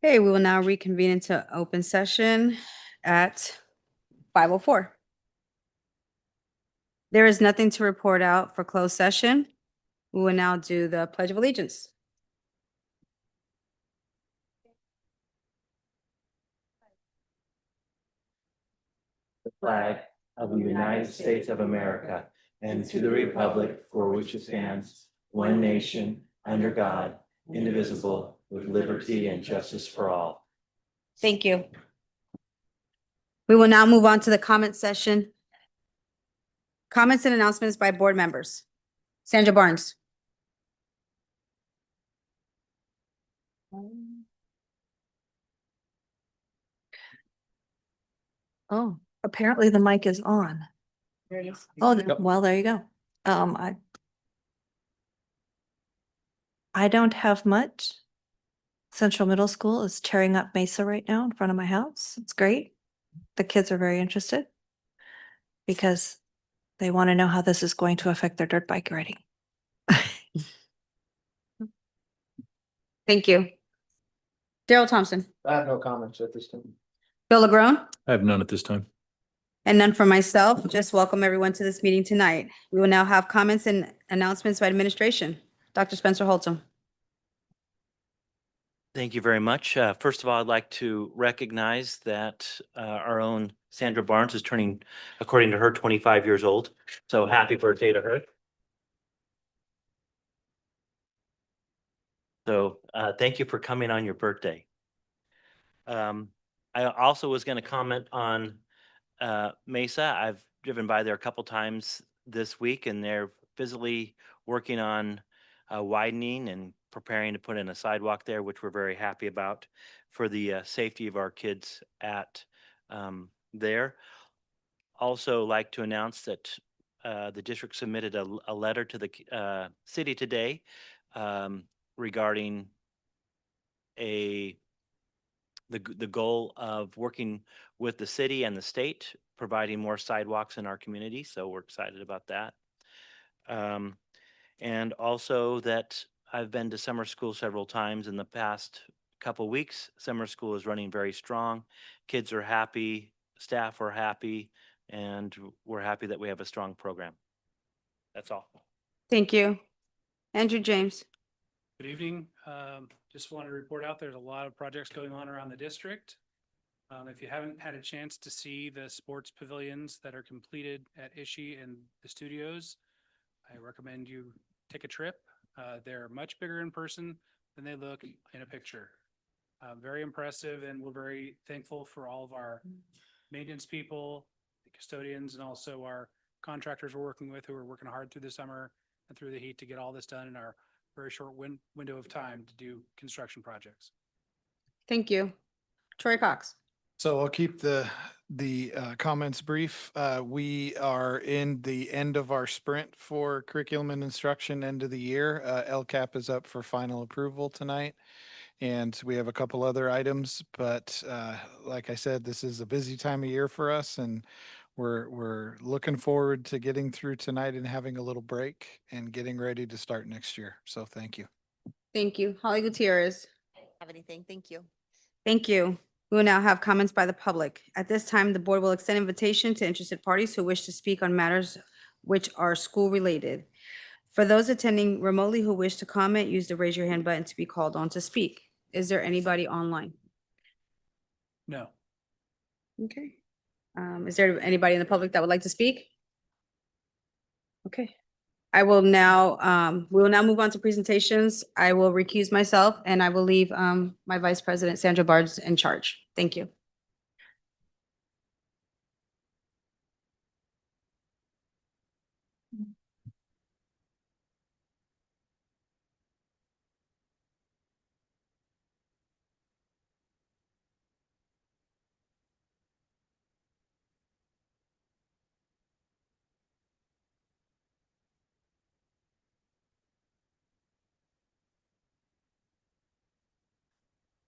Okay, we will now reconvene into open session at 5:04. There is nothing to report out for closed session. We will now do the Pledge of Allegiance. The flag of the United States of America and to the republic for which it stands, one nation, under God, indivisible, with liberty and justice for all. Thank you. We will now move on to the comment session. Comments and announcements by board members. Sandra Barnes. Oh, apparently the mic is on. There it is. Oh, well, there you go. I don't have much. Central Middle School is tearing up Mesa right now in front of my house. It's great. The kids are very interested because they want to know how this is going to affect their dirt bike riding. Thank you. Daryl Thompson. I have no comments at this time. Bill LaGrone. I have none at this time. And none for myself. Just welcome everyone to this meeting tonight. We will now have comments and announcements by administration. Dr. Spencer Holtum. Thank you very much. First of all, I'd like to recognize that our own Sandra Barnes is turning, according to her, 25 years old. So happy birthday to her. So thank you for coming on your birthday. I also was going to comment on Mesa. I've driven by there a couple times this week, and they're busily working on widening and preparing to put in a sidewalk there, which we're very happy about for the safety of our kids at there. Also like to announce that the district submitted a letter to the city today regarding the goal of working with the city and the state, providing more sidewalks in our community. So we're excited about that. And also that I've been to summer school several times in the past couple weeks. Summer school is running very strong. Kids are happy, staff are happy, and we're happy that we have a strong program. That's all. Thank you. Andrew James. Good evening. Just wanted to report out there's a lot of projects going on around the district. If you haven't had a chance to see the sports pavilions that are completed at Ishii and the studios, I recommend you take a trip. They're much bigger in person than they look in a picture. Very impressive, and we're very thankful for all of our maintenance people, the custodians, and also our contractors we're working with who are working hard through the summer and through the heat to get all this done in our very short window of time to do construction projects. Thank you. Troy Cox. So I'll keep the comments brief. We are in the end of our sprint for curriculum and instruction end of the year. LCAP is up for final approval tonight. And we have a couple other items, but like I said, this is a busy time of year for us, and we're looking forward to getting through tonight and having a little break and getting ready to start next year. So thank you. Thank you. Holly Gutierrez. Have anything? Thank you. Thank you. We will now have comments by the public. At this time, the board will extend invitation to interested parties who wish to speak on matters which are school related. For those attending remotely who wish to comment, use the raise your hand button to be called on to speak. Is there anybody online? No. Okay. Is there anybody in the public that would like to speak? Okay. I will now, we will now move on to presentations. I will recuse myself and I will leave my Vice President, Sandra Barnes, in charge. Thank you.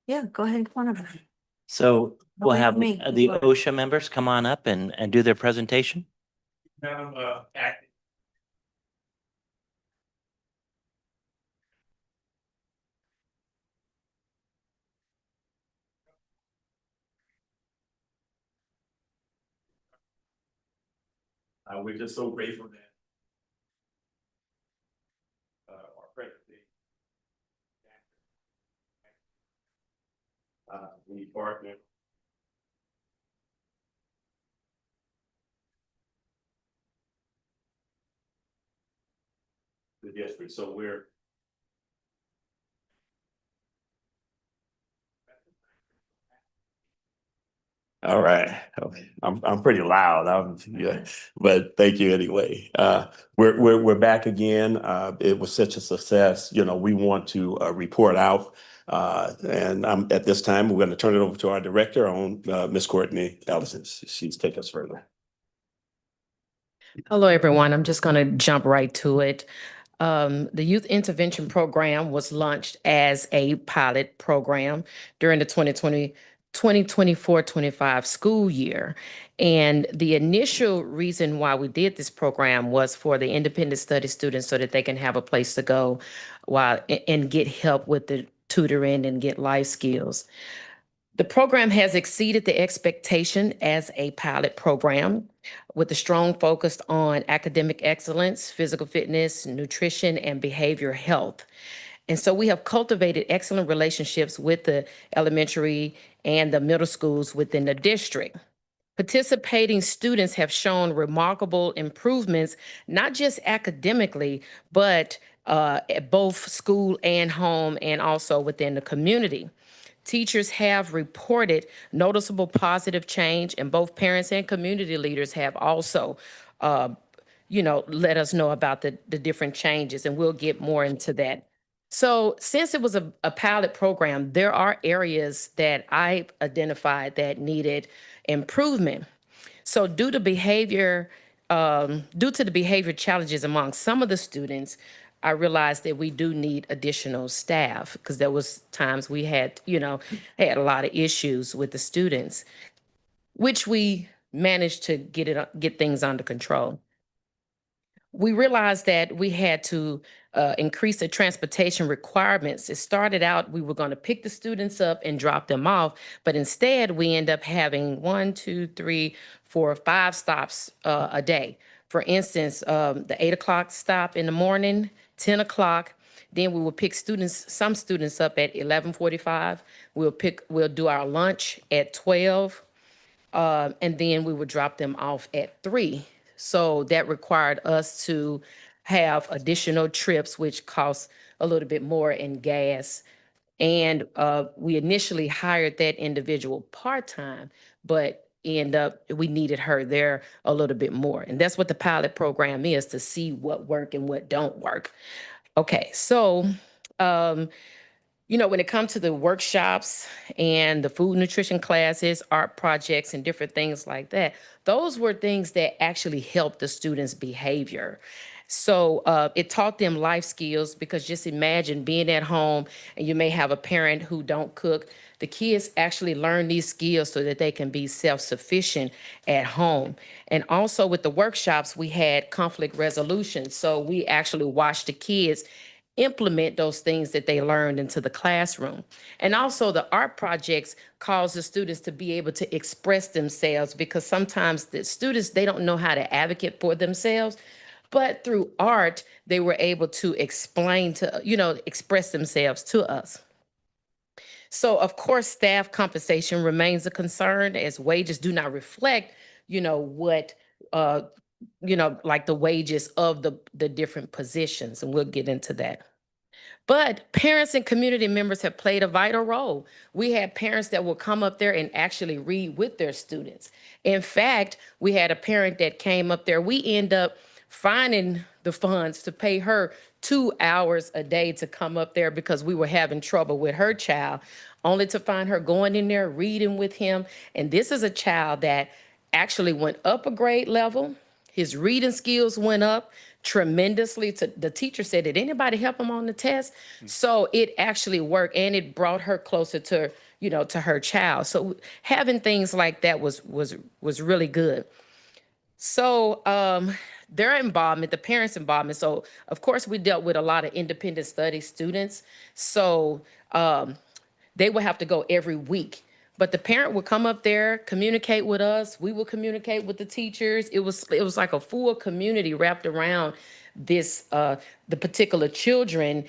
Yeah, go ahead. Come on over. So we'll wait, have me. the OSHA members come on up and do their presentation. We're just so grateful that our president, we partner. The district, so we're. All right, okay. I'm pretty loud. Yeah, but thank you anyway. We're back again. It was such a success. You know, we want to report out, and at this time we're going to turn it over to our director, Miss Courtney Ellison. She's take us further. Hello, everyone. I'm just going to jump right to it. The Youth Intervention Program was launched as a pilot program during the 2024-25 school year. And the initial reason why we did this program was for the independent study students so that they can have a place to go and get help with the tutoring and get life skills. The program has exceeded the expectation as a pilot program with a strong focus on academic excellence, physical fitness, nutrition, and behavior health. And so we have cultivated excellent relationships with the elementary and the middle schools within the district. Participating students have shown remarkable improvements, not just academically, but at both school and home, and also within the community. Teachers have reported noticeable positive change, and both parents and community leaders have also, let us know about the different changes, and we'll get more into that. So since it was a pilot program, there are areas that I identified that needed improvement. So due to the behavior challenges among some of the students, I realized that we do need additional staff because there was times we had a lot of issues with the students, which we managed to get things under control. We realized that we had to increase the transportation requirements. It started out, we were going to pick the students up and drop them off, but instead we end up having 1, 2, 3, 4, 5 stops a day. For instance, the 8 o'clock stop in the morning, 10 o'clock. Then we will pick some students up at 11:45. We'll do our lunch at 12. And then we would drop them off at 3. So that required us to have additional trips, which cost a little bit more in gas. And we initially hired that individual part-time, but we needed her there a little bit more. And that's what the pilot program is, to see what work and what don't work. Okay, so when it comes to the workshops and the food nutrition classes, art projects, and different things like that, those were things that actually helped the students' behavior. So it taught them life skills, because just imagine being at home and you may have a parent who don't cook. The kids actually learn these skills so that they can be self-sufficient at home. And also with the workshops, we had conflict resolution. So we actually watched the kids implement those things that they learned into the classroom. And also the art projects cause the students to be able to express themselves, because sometimes the students, they don't know how to advocate for themselves. But through art, they were able to express themselves to us. So of course, staff compensation remains a concern, as wages do not reflect, what, like the wages of the different positions. And we'll get into that. But parents and community members have played a vital role. We had parents that will come up there and actually read with their students. In fact, we had a parent that came up there. We end up finding the funds to pay her 2 hours a day to come up there, because we were having trouble with her child, only to find her going in there reading with him. And this is a child that actually went up a grade level. His reading skills went up tremendously. The teacher said, did anybody help him on the test? So it actually worked, and it brought her closer to, to her child. So having things like that was really good. So their involvement, the parents' involvement. So of course we dealt with a lot of independent study students. So they would have to go every week But the parent would come up there, communicate with us. We would communicate with the teachers. It was like a full community wrapped around this the particular children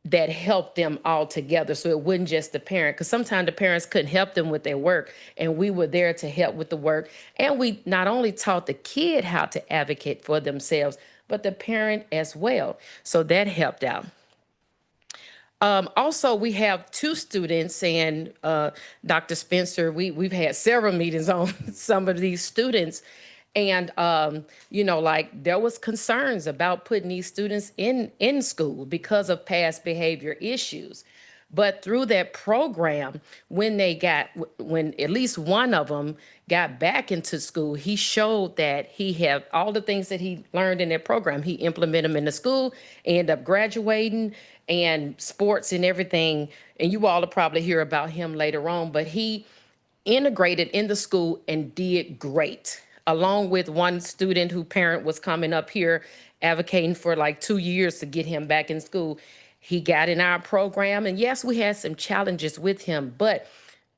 that helped them all together. So it wasn't just the parent, because sometimes the parents couldn't help them with their work, and we were there to help with the work. And we not only taught the kid how to advocate for themselves, but the parent as well. So that helped out. Also, we have two students, and Dr. Spencer, we've had several meetings on some of these students. And, like there was concerns about putting these students in school because of past behavior issues. But through that program, when at least one of them got back into school, he showed that he had all the things that he learned in that program. He implemented them in the school, ended up graduating, and sports and everything. And you all will probably hear about him later on, but he integrated in the school and did great, along with one student whose parent was coming up here advocating for like 2 years to get him back in school. He got in our program, and yes, we had some challenges with him, but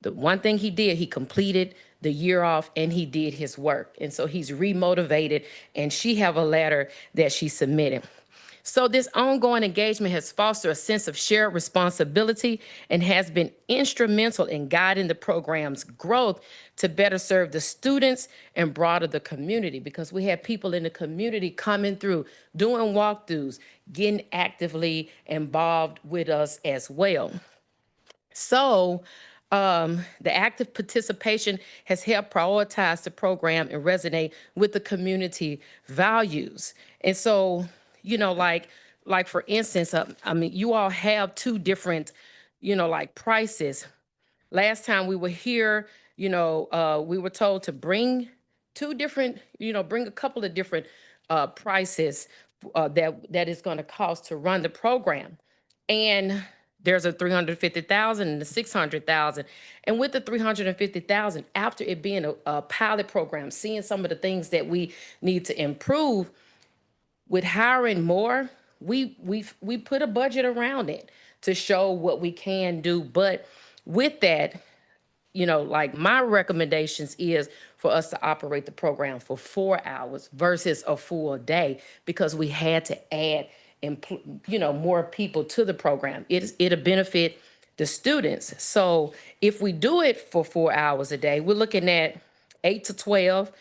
the one thing he did, he completed the year off and he did his work. And so he's remotivated, and she have a letter that she submitted. So this ongoing engagement has fostered a sense of shared responsibility and has been instrumental in guiding the program's growth to better serve the students and broader the community, because we have people in the community coming through, doing walkthroughs, getting actively involved with us as well. So the active participation has helped prioritize the program and resonate with the community values. And so, like for instance, I mean, you all have two different, like prices. Last time we were here, we were told to bring two different, bring a couple of different prices that is going to cost to run the program. And there's a 350,000 and the 600,000. And with the 350,000, after it being a pilot program, seeing some of the things that we need to improve, with hiring more, we put a budget around it to show what we can do. But with that, like my recommendations is for us to operate the program for 4 hours versus a full day, because we had to add, more people to the program. It'll benefit the students. So if we do it for 4 hours a day, we're looking at 8 to 12,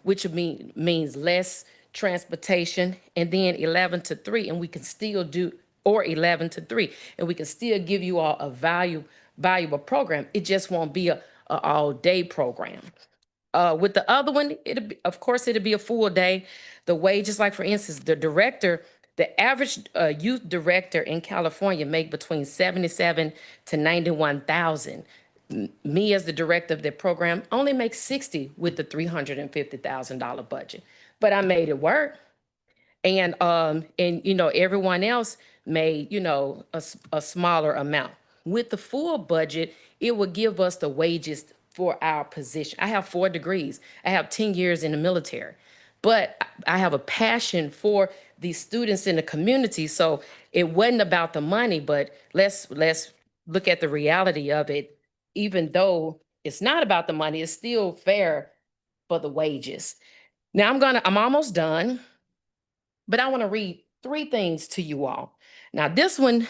which means less transportation, and then 11 to 3, and we can still do, or 11 to 3, and we can still give you all a valuable program. It just won't be a all-day program. With the other one, of course, it'll be a full day. The wages, like for instance, the average youth director in California make between 77 to 91,000. Me as the director of the program only make 60 with the $350,000 budget, but I made it work. And everyone else made a smaller amount. With the full budget, it would give us the wages for our position. I have 4 degrees. I have 10 years in the military, but I have a passion for these students in the community. So it wasn't about the money, but let's look at the reality of it. Even though it's not about the money, it's still fair for the wages. Now I'm almost done, but I want to read 3 things to you all. Now this one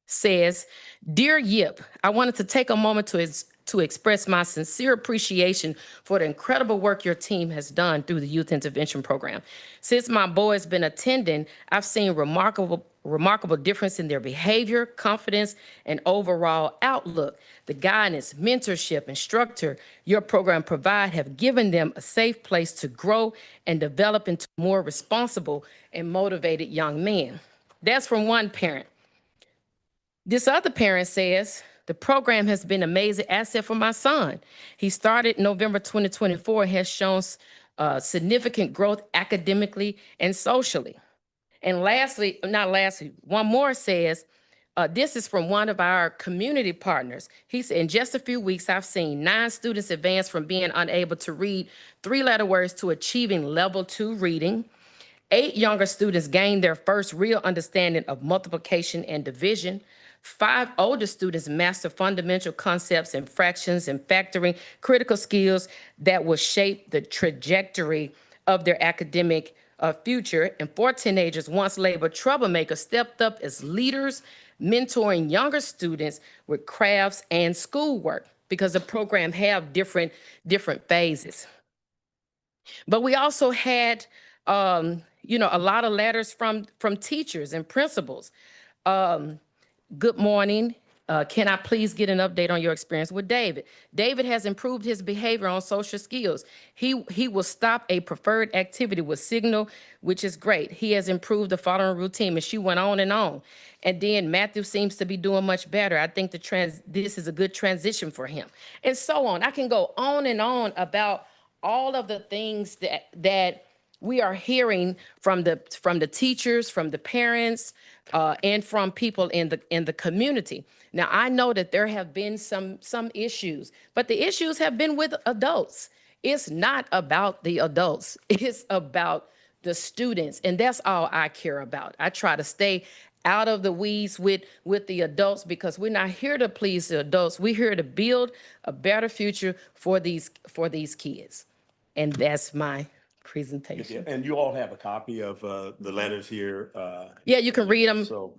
says, "Dear Yip, I wanted to take a moment to express my sincere appreciation for the incredible work your team has done through the Youth Intervention Program. Since my boy has been attending, I've seen remarkable difference in their behavior, confidence, and overall outlook. The guidance, mentorship, and structure your program provide have given them a safe place to grow and develop into more responsible and motivated young men." That's from one parent. This other parent says, "The program has been an amazing asset for my son. He started November 2024 and has shown significant growth academically and socially." And not lastly, one more says, this is from one of our community partners. He said, "In just a few weeks, I've seen 9 students advance from being unable to read 3-letter words to achieving level 2 reading. 8 younger students gained their first real understanding of multiplication and division. 5 older students master fundamental concepts in fractions and factoring, critical skills that will shape the trajectory of their academic future. And 4 teenagers, once labeled troublemakers, stepped up as leaders, mentoring younger students with crafts and schoolwork, because the program have different phases. But we also had, a lot of letters from teachers and principals. Good morning. Can I please get an update on your experience with David? David has improved his behavior on social skills. He will stop a preferred activity with signal, which is great. He has improved the following routine, and she went on and on. And then Matthew seems to be doing much better. I think this is a good transition for him, and so on. I can go on and on about all of the things that we are hearing from the teachers, from the parents, and from people in the community. Now, I know that there have been some issues, but the issues have been with adults. It's not about the adults. It's about the students, and that's all I care about. I try to stay out of the weeds with the adults, because we're not here to please the adults. We're here to build a better future for these kids. And that's my presentation. And you all have a copy of the letters here. Yeah, you can read them, So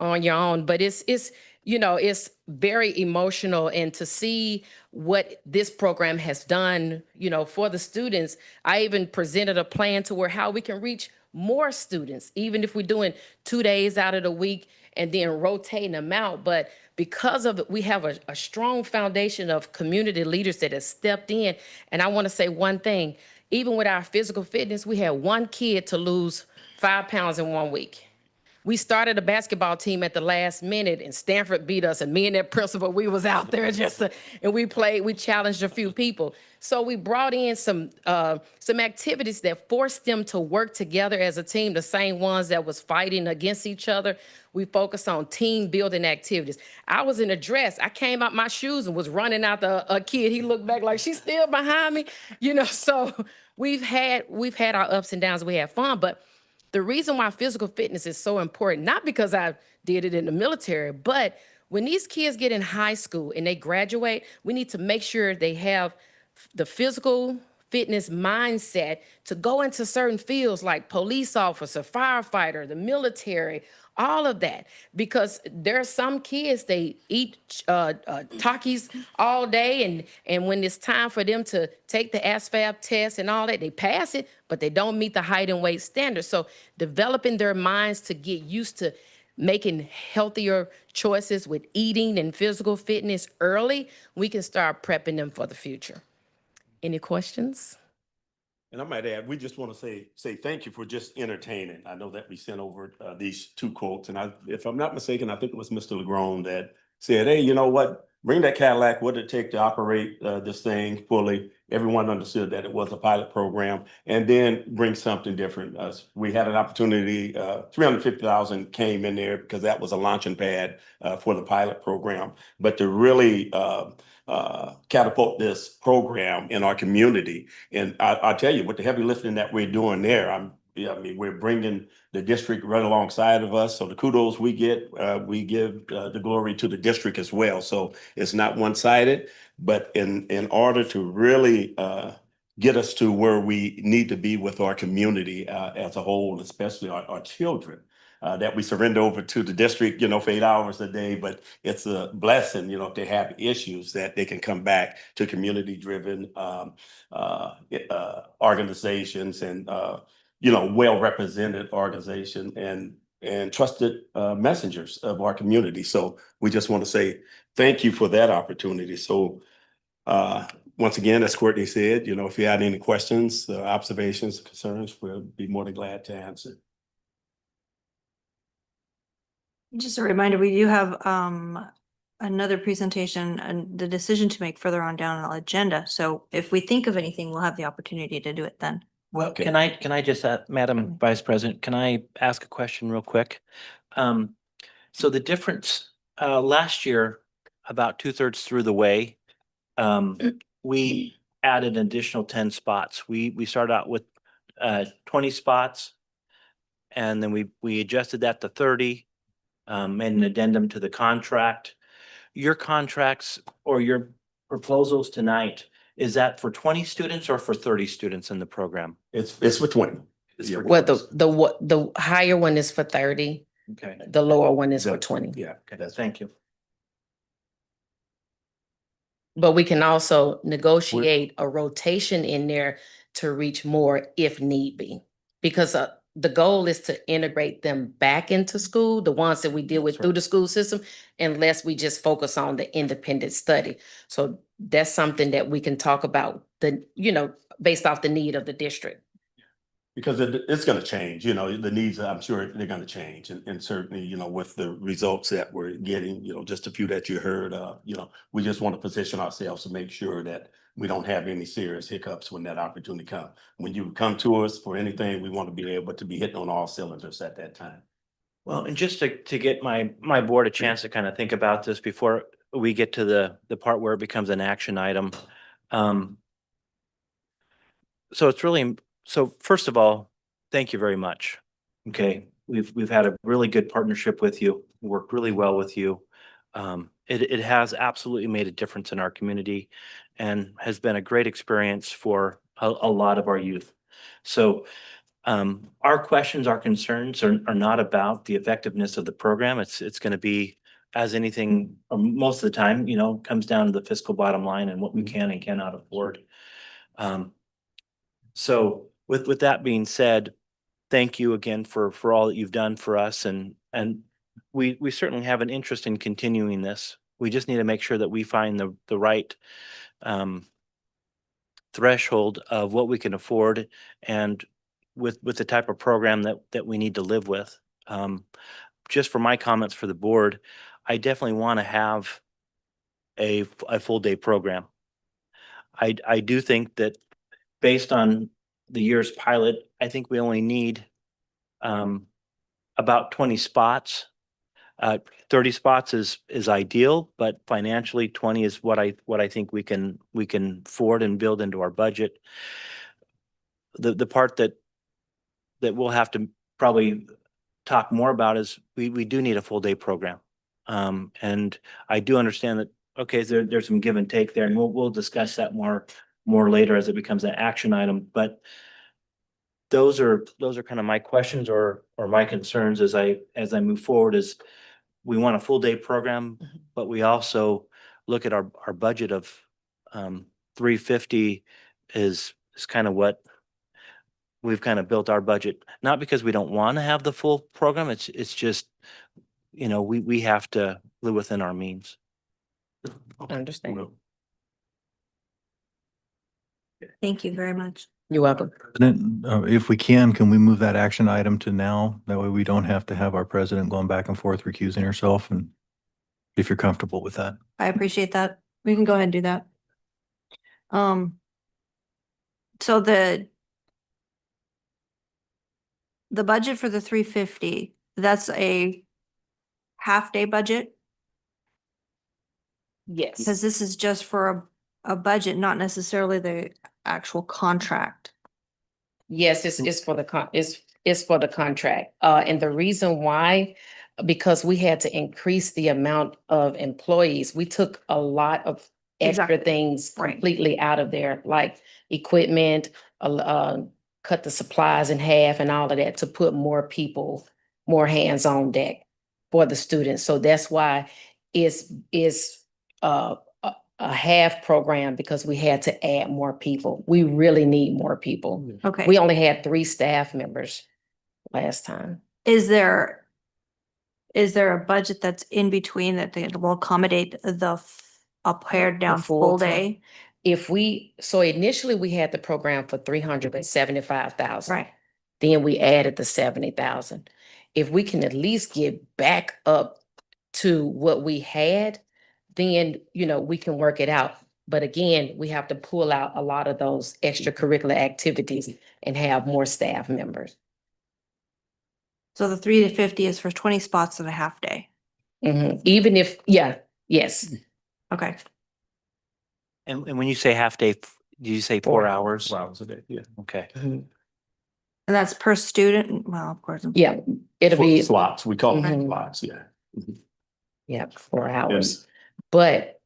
on your own, but it's very emotional. And to see what this program has done, for the students, I even presented a plan to where how we can reach more students, even if we're doing 2 days out of the week and then rotating them out. But because of it, we have a strong foundation of community leaders that have stepped in. And I want to say one thing, even with our physical fitness, we had 1 kid to lose 5 pounds in 1 week. We started a basketball team at the last minute, and Stanford beat us, and me and that principal, we was out there and we challenged a few people. So we brought in some activities that forced them to work together as a team, the same ones that was fighting against each other. We focused on team building activities. I was in a dress. I came out my shoes and was running out a kid. He looked back like, she's still behind me, so we've had our ups and downs. We had fun, but the reason why physical fitness is so important, not because I did it in the military, but when these kids get in high school and they graduate, we need to make sure they have the physical fitness mindset to go into certain fields like police officer, firefighter, the military, all of that. Because there are some kids, they eat Takis all day, and when it's time for them to take the ASVAB test and all that, they pass it, but they don't meet the height and weight standards. So developing their minds to get used to making healthier choices with eating and physical fitness early, we can start prepping them for the future. Any questions? and I might add, we just want to say thank you for just entertaining. I know that we sent over these 2 quotes, and if I'm not mistaken, I think it was Mr. Legrone that said, "Hey, you know what? Bring that Cadillac. What did it take to operate this thing fully?" Everyone understood that it was a pilot program, and then bring something different. We had an opportunity. 350,000 came in there because that was a launching pad for the pilot program, but to really catapult this program in our community. And I'll tell you, with the heavy lifting that we're doing there, we're bringing the district right alongside of us. So the kudos we get, we give the glory to the district as well. So it's not one-sided, but in order to really get us to where we need to be with our community as a whole, especially our children, that we surrender over to the district, for 8 hours a day. But it's a blessing, if they have issues, that they can come back to community-driven organizations and well-represented organization and trusted messengers of our community. So we just want to say thank you for that opportunity. So once again, as Courtney said, if you had any questions, observations, concerns, we'll be more than glad to answer. Just a reminder, we do have another presentation and the decision to make further on down the agenda. So if we think of anything, we'll have the opportunity to do it then. Well, Okay. can I just, Madam Vice President, can I ask a question real quick? So the difference, last year, about 2/3 through the way, we added an additional 10 spots. We started out with 20 spots, and then we adjusted that to 30, made an addendum to the contract. Your contracts or your proposals tonight, is that for 20 students or for 30 students in the program? It's for 20. It's Yeah, for Well, the higher one is for 30, Okay, the lower one is for The- 20. Yeah, okay, thank you. But we can also negotiate a rotation in there to reach more if need be. Because the goal is to integrate them back into school, the ones that we deal with That's through right. the school system, unless we just focus on the independent study. So that's something that we can talk about, based off the need of the district. Because it's gonna change, the needs, I'm sure they're gonna change. And certainly, with the results that we're getting, just a few that you heard, we just want to position ourselves to make sure that we don't have any serious hiccups when that opportunity comes. When you come to us for anything, we want to be able to be hitting on all cylinders at that time. Well, and just to get my board a chance to kind of think about this before we get to the part where it becomes an action item. So it's really, so first of all, thank you very much. Okay, we've had a really good partnership with you, worked really well with you. It has absolutely made a difference in our community and has been a great experience for a lot of our youth. So our questions, our concerns are not about the effectiveness of the program. It's going to be, as anything, most of the time, comes down to the fiscal bottom line and what we can and cannot afford. So with that being said, thank you again for all that you've done for us, and we certainly have an interest in continuing this. We just need to make sure that we find the right threshold of what we can afford, and with the type of program that we need to live with. Just for my comments for the board, I definitely want to have a full day program. I do think that based on the year's pilot, I think we only need about 20 spots. 30 spots is ideal, but financially 20 is what I think we can afford and build into our budget. The part that we'll have to probably talk more about is we do need a full day program. And I do understand that, okay, there's some give and take there, and we'll discuss that more later as it becomes an action item. But those are kind of my questions or my concerns as I move forward. Is we want a full day program, but we also look at our budget of 350 is kind of what we've kind of built our budget, not because we don't want to have the full program. It's just, we have to live within our means. I understand. Thank you very much. You're welcome. President, if we can we move that action item to now? That way we don't have to have our president going back and forth recusing herself, and if you're comfortable with that. I appreciate that. We can go ahead and do that. So the budget for the 350, that's a half-day budget? Yes. Because this is just for a budget, not necessarily the actual contract. Yes, it's for it's for the contract. And the reason why, because we had to increase the amount of employees. We took a lot of extra Exactly. things Right. completely out of there, like equipment, cut the supplies in half and all of that to put more people, more hands on deck for the students. So that's why it's a half program, because we had to add more people. We really need more people. Okay. We only had 3 staff members last time. Is there a budget that's in between that they will accommodate a pared down full full-time. day? So initially we had the program for 375,000. Right. Then we added the 70,000. If we can at least get back up to what we had, then, we can work it out. But again, we have to pull out a lot of those extracurricular activities and have more staff members. So the 350 is for 20 spots and a half day. Even if, yes. Okay. And when you say half day, do you say 4 hours? 4 hours a day, yeah. Okay. And that's per student? Well, of course. Yeah, it'll be, Slots, we call them Mhm. slots, yeah. Yeah, 4 hours. But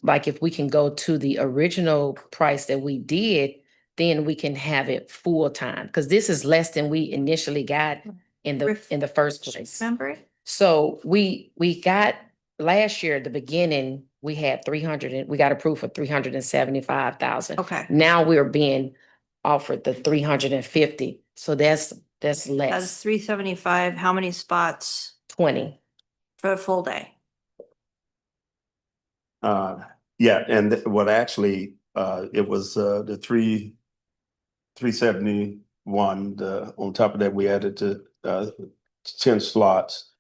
like if we can go to the original price that we did, then we can have it full time, because this is less than we initially got in the first place. Remember it? So we got last year at the beginning, we had 300 and we got approved for 375,000. Okay. Now we're being offered the 350. So that's That's less, 375. How many spots 20. for a full day? Yeah, and what actually, it was, the 371, on top of that, we added to, 10 slots.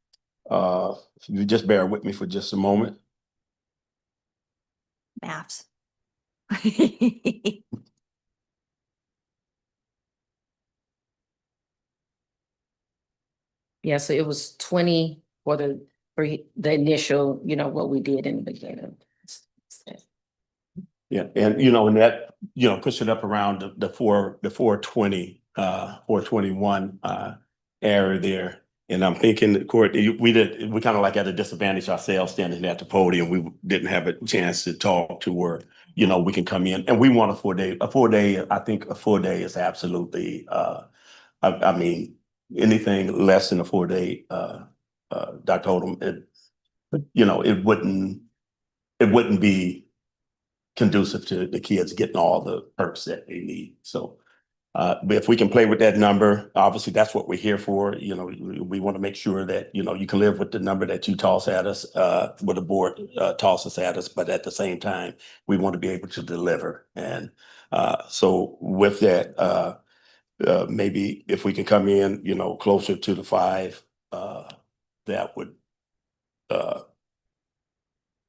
If you just bear with me for just a moment. Maths. Yeah, so it was 20 for the initial, what we did in the beginning. Yeah, and and that, push it up around the 420, 421 area there. And I'm thinking, Courtney, we kind of like at a disadvantage ourselves standing at the podium. We didn't have a chance to talk to where, we can come in, and we want a 4 day. A 4 day, I think a 4 day is absolutely, I mean, anything less than a 4 day, Dr. Odom, it wouldn't be conducive to the kids getting all the perks that they need. So, but if we can play with that number, obviously that's what we're here for. We want to make sure that, you can live with the number that you toss at us, what the board tosses at us, but at the same time, we want to be able to deliver. And so with that, maybe if we can come in, closer to the 5, that would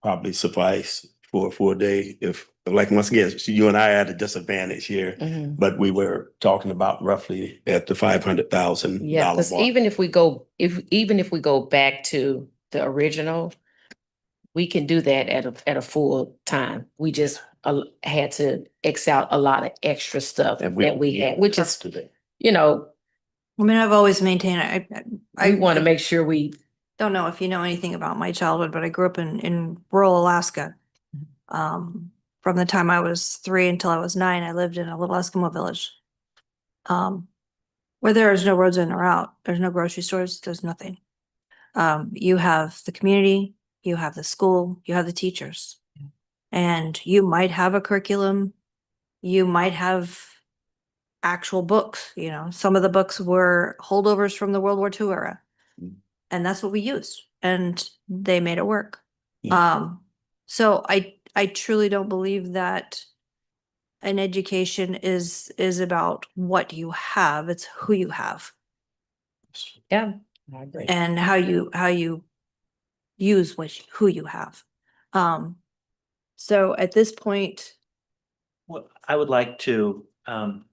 probably suffice for a day. If, like, once again, you and I are at a disadvantage here, Mhm. but we were talking about roughly at the $500,000 Yeah, because mark. even if we go back to the original, we can do that at a full time. We just had to X out a lot of extra stuff And that we had, which is, today. I mean, I've always maintained, we want to make sure we, don't know if you know anything about my childhood, but I grew up in rural Alaska. From the time I was 3 until I was 9, I lived in a little Eskimo village. Where there is no roads in or out, there's no grocery stores, there's nothing. You have the community, you have the school, you have the teachers. And you might have a curriculum, you might have actual books, some of the books were holdovers from the World War II era. And that's what we used, and they made it work. Yeah. So I truly don't believe that an education is about what you have, it's who you have yeah, I agree. and how you use who you have. So at this point, Well, I would like to, and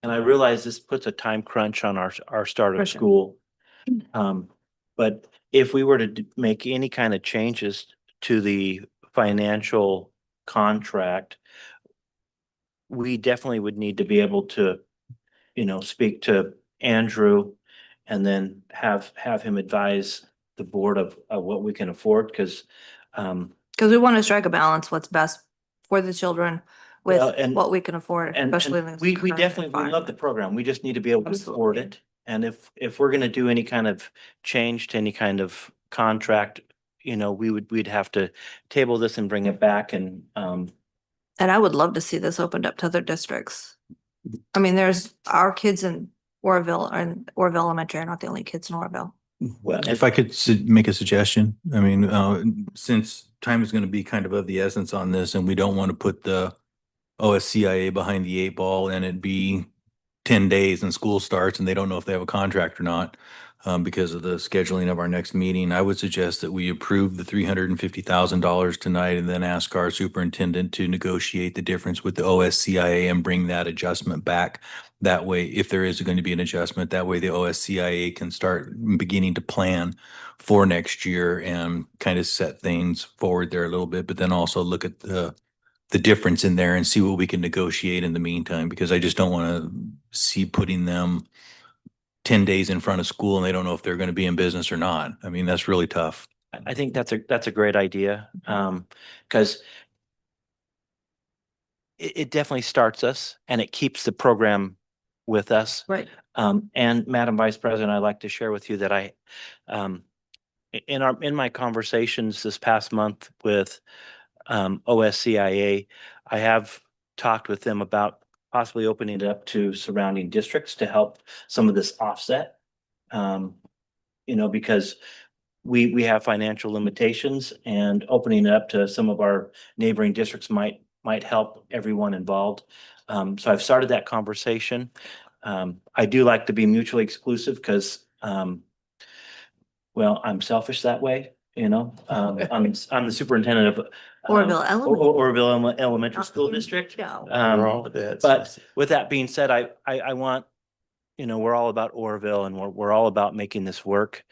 I realize this puts a time crunch on our start For of sure. school. But if we were to make any kind of changes to the financial contract, we definitely would need to be able to, speak to Andrew and then have him advise the board of what we can afford, because we want to strike a balance, what's best for the children with Well, and- what we can afford, and especially in this we current definitely, we love the environment. program. We just need to be able to afford Absolutely. it. And if we're gonna do any kind of change to any kind of contract, we'd have to table this and bring it back and, And I would love to see this opened up to other districts. I mean, there's our kids in Orville and Orville Elementary are not the only kids in Orville. well, If I could make a suggestion, I mean, since time is going to be kind of the essence on this, and we don't want to put the OSCIA behind the 8 ball and it be 10 days and school starts and they don't know if they have a contract or not, because of the scheduling of our next meeting, I would suggest that we approve the $350,000 tonight and then ask our superintendent to negotiate the difference with the OSCIA and bring that adjustment back. That way, if there is going to be an adjustment, that way the OSCIA can start beginning to plan for next year and kind of set things forward there a little bit, but then also look at the difference in there and see what we can negotiate in the meantime, because I just don't want to see putting them 10 days in front of school and they don't know if they're going to be in business or not. I mean, that's really tough. I think that's a great idea. Because it definitely starts us and it keeps the program with us. Right. And Madam Vice President, I'd like to share with you that in my conversations this past month with OSCIA, I have talked with them about possibly opening it up to surrounding districts to help some of this offset. Because we have financial limitations, and opening it up to some of our neighboring districts might help everyone involved. So I've started that conversation. I do like to be mutually exclusive because, well, I'm selfish that way, I'm the superintendent of Oroville Elementary. Oroville Elementary School District. No. Wrong with that. But with that being said, I want, we're all about Oroville and we're all about making this work.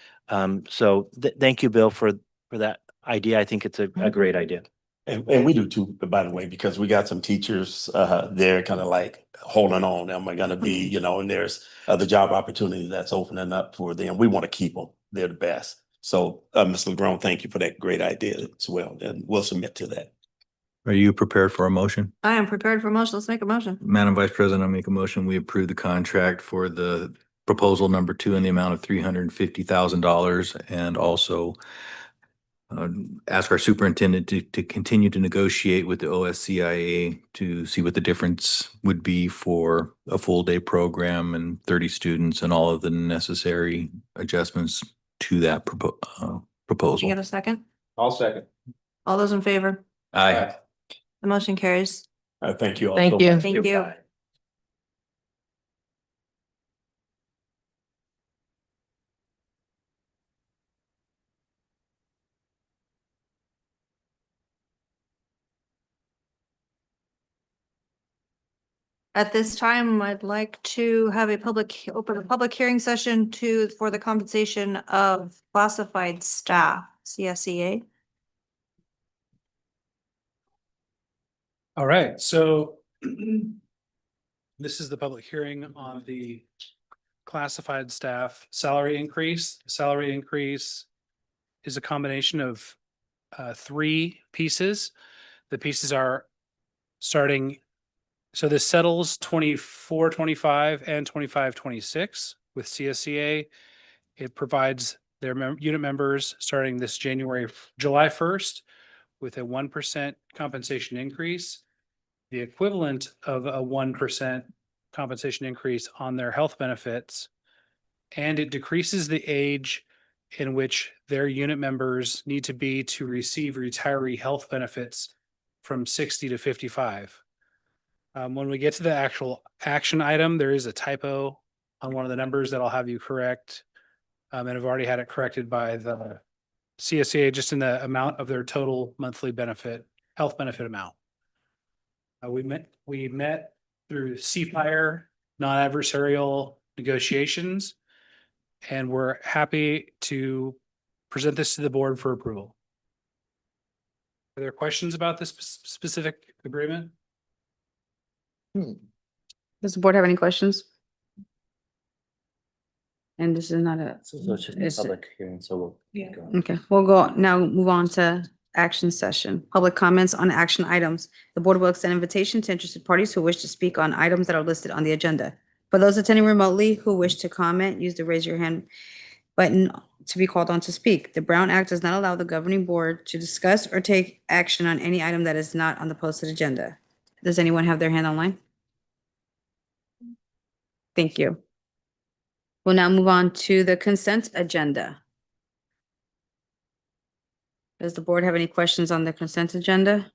So thank you, Bill, for that idea. I think it's a great idea. And we do too, by the way, because we got some teachers, they're kind of like holding on. Am I gonna be, and there's other job opportunities that's opening up for them. We want to keep them. They're the best. So, Ms. LeGrone, thank you for that great idea as well. And we'll submit to that. Are you prepared for a motion? I am prepared for a motion. Let's make a motion. Madam Vice President, I make a motion. We approve the contract for the proposal number 2 in the amount of $350,000 and also ask our superintendent to continue to negotiate with the OSCIA to see what the difference would be for a full day program and 30 students and all of the necessary adjustments to that Did you proposal. get a second? I'll second. All those in favor? Aye. The motion carries. Thank you all. Thank so you. much. Thank you. At this time, I'd like to have open a public hearing session for the compensation of classified staff, CSEA. All right, so this is the public hearing on the classified staff salary increase. Salary increase is a combination of three pieces. The pieces are starting, so this settles 24, 25 and 25, 26 with CSEA. It provides their unit members starting this July 1st with a 1% compensation increase, the equivalent of a 1% compensation increase on their health benefits, and it decreases the age in which their unit members need to be to receive retiree health benefits from 60 to 55. When we get to the actual action item, there is a typo on one of the numbers that I'll have you correct. And I've already had it corrected by the CSEA just in the amount of their total monthly health benefit amount. We met through CFIRE, non-adversarial negotiations, and we're happy to present this to the board for approval. Are there questions about this specific agreement? Does the board have any questions? And this is not a, So it's just a Is it- public hearing, so we'll go. okay, we'll go now move on to action session. Public comments on action items. The board will extend invitation to interested parties who wish to speak on items that are listed on the agenda. For those attending remotely who wish to comment, use the raise your hand button to be called on to speak. The Brown Act does not allow the governing board to discuss or take action on any item that is not on the posted agenda. Does anyone have their hand online? Thank you. We'll now move on to the consent agenda. Does the board have any questions on the consent agenda?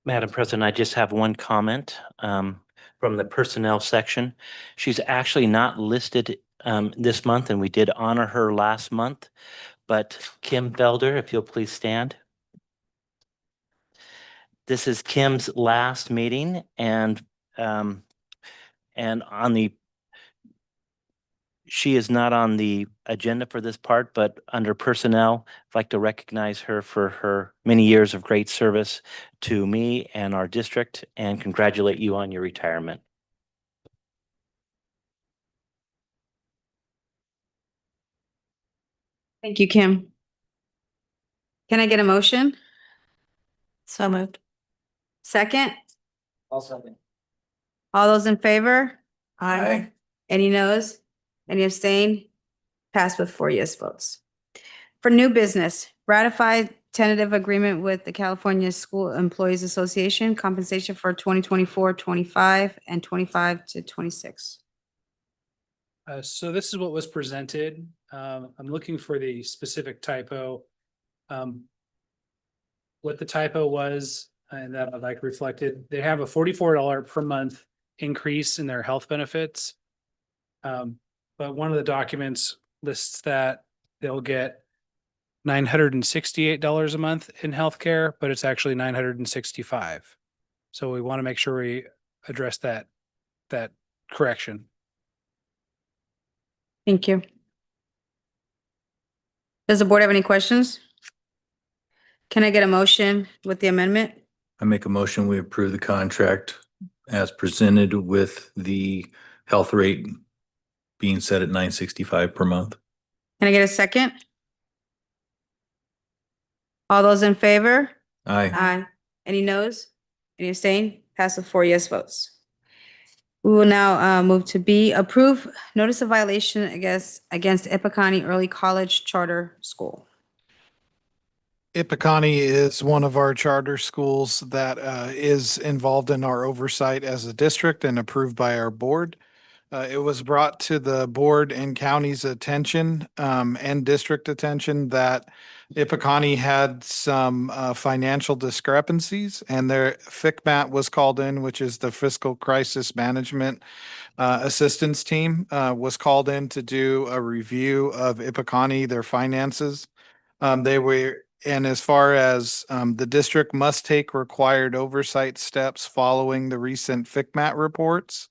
Madam President, I just have one comment from the personnel section. She's actually not listed this month, and we did honor her last month. But Kim Felder, if you'll please stand. This is Kim's last meeting, and she is not on the agenda for this part, but under personnel, I'd like to recognize her for her many years of great service to me and our district and congratulate you on your retirement. Thank you, Kim. Can I get a motion? So moved. Second? I'll second. All those in favor? Aye. Any noes? Any abstain? Passed with 4 yes votes. For new business, ratify tentative agreement with the California School Employees Association, compensation for 2024-25 and 25 to 26. So this is what was presented. I'm looking for the specific typo. What the typo was, and that I'd like reflected, they have a $44 per month increase in their health benefits. But one of the documents lists that they'll get $968 a month in healthcare, but it's actually $965. So we want to make sure we address that correction. Thank you. Does the board have any questions? Can I get a motion with the amendment? I make a motion, we approve the contract as presented with the health rate being set at $965 per month. Can I get a second? All those in favor? Aye. Aye. Any noes? Any abstain? Pass with 4 yes votes. We will now move to B, approve notice of violation against Ipacani Early College Charter School. Ipacani is one of our charter schools that is involved in our oversight as a district and approved by our board. It was brought to the board and county's attention and district attention that Ipacani had some financial discrepancies, and their FICMAT was called in, which is the Fiscal Crisis Management Assistance Team, was called in to do a review of Ipacani, their finances. And as far as the district must take required oversight steps following the recent FICMAT reports.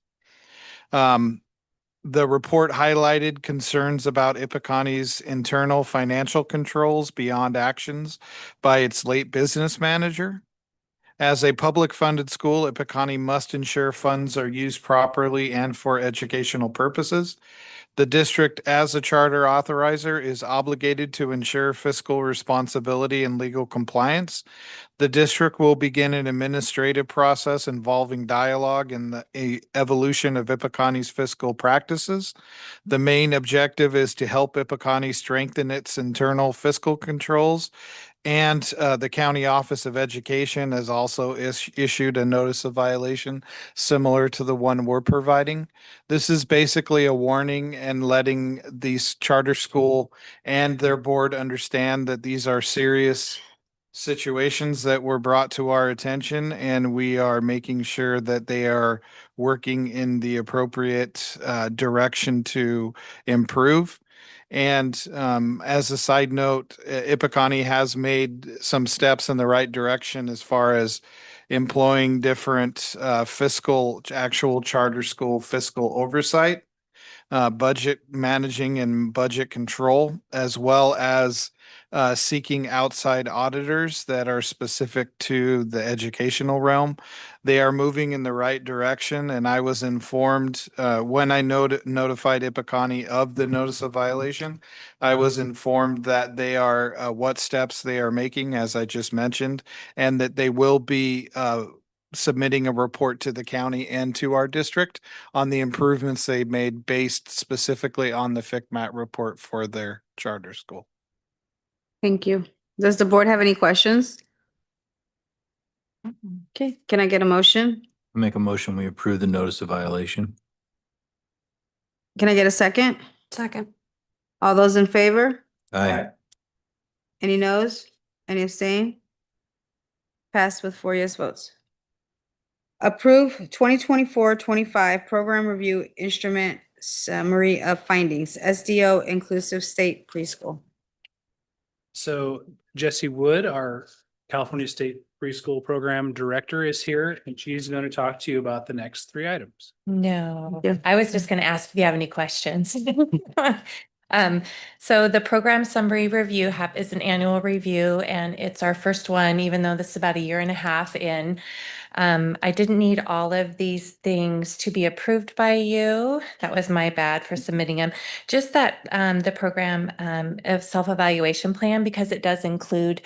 The report highlighted concerns about Ipacani's internal financial controls beyond actions by its late business manager. As a public funded school, Ipacani must ensure funds are used properly and for educational purposes. The district, as a charter authorizer, is obligated to ensure fiscal responsibility and legal compliance. The district will begin an administrative process involving dialogue and the evolution of Ipacani's fiscal practices. The main objective is to help Ipacani strengthen its internal fiscal controls. And the County Office of Education has also issued a notice of violation similar to the one we're providing. This is basically a warning and letting these charter school and their board understand that these are serious situations that were brought to our attention, and we are making sure that they are working in the appropriate direction to improve. And as a side note, Ipacani has made some steps in the right direction as far as employing different actual charter school fiscal oversight, budget managing and budget control, as well as seeking outside auditors that are specific to the educational realm. They are moving in the right direction, and I was informed when I notified Ipacani of the notice of violation. I was informed that they are what steps they are making, as I just mentioned, and that they will be submitting a report to the county and to our district on the improvements they made based specifically on the FICMAT report for their charter school. Thank you. Does the board have any questions? Okay, can I get a motion? I make a motion, we approve the notice of violation. Can I get a second? Second. All those in favor? Aye. Any noes? Any abstain? Passed with 4 yes votes. Approve 2024-25 Program Review Instrument Summary of Findings, SDO Inclusive State Preschool. So Jessie Wood, our California State Preschool Program Director, is here, and she's going to talk to you about the next 3 items. No, Yeah. I was just gonna ask if you have any questions. So the program summary review is an annual review, and it's our first one, even though this is about a year and a half in. I didn't need all of these things to be approved by you. That was my bad for submitting them. Just that the program of self-evaluation plan, because it does include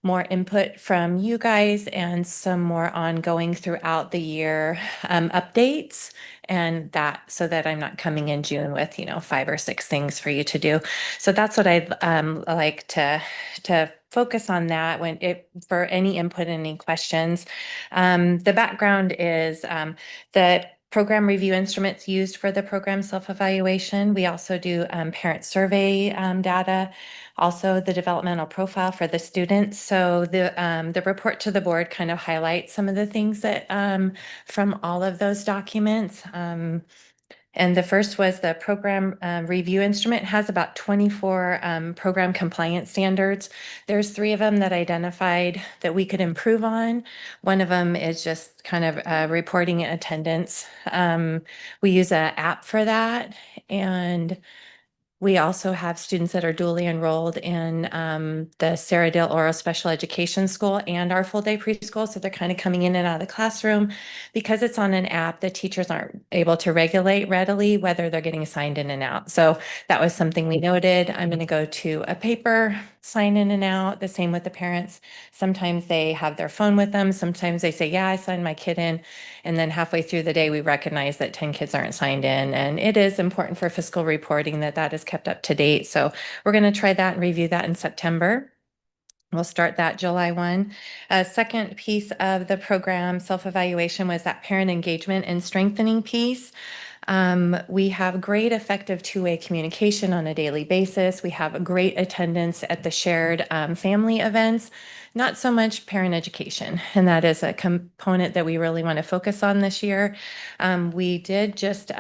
more input from you guys and some more ongoing throughout the year updates, and that so that I'm not coming in June with 5 or 6 things for you to do. So that's what I'd like to focus on that for any input, any questions. The background is the program review instruments used for the program self-evaluation. We also do parent survey data, also the developmental profile for the students. So the report to the board kind of highlights some of the things that from all of those documents. And the first was the program review instrument. It has about 24 program compliance standards. There's 3 of them that identified that we could improve on. One of them is just kind of reporting attendance. We use an app for that, and we also have students that are dually enrolled in the Sarah Dale Oro Special Education School and our full day preschool. So they're kind of coming in and out of the classroom. Because it's on an app, the teachers aren't able to regulate readily whether they're getting signed in and out. So that was something we noted. I'm going to go to a paper sign in and out. The same with the parents. Sometimes they have their phone with them. Sometimes they say, yeah, I signed my kid in. And then halfway through the day, we recognize that 10 kids aren't signed in. And it is important for fiscal reporting that is kept up to date. So we're going to try that and review that in September. We'll start that July 1. Second piece of the program self-evaluation was that parent engagement and strengthening piece. We have great effective two-way communication on a daily basis. We have a great attendance at the shared family events, not so much parent education. And that is a component that we really want to focus on this year. We did just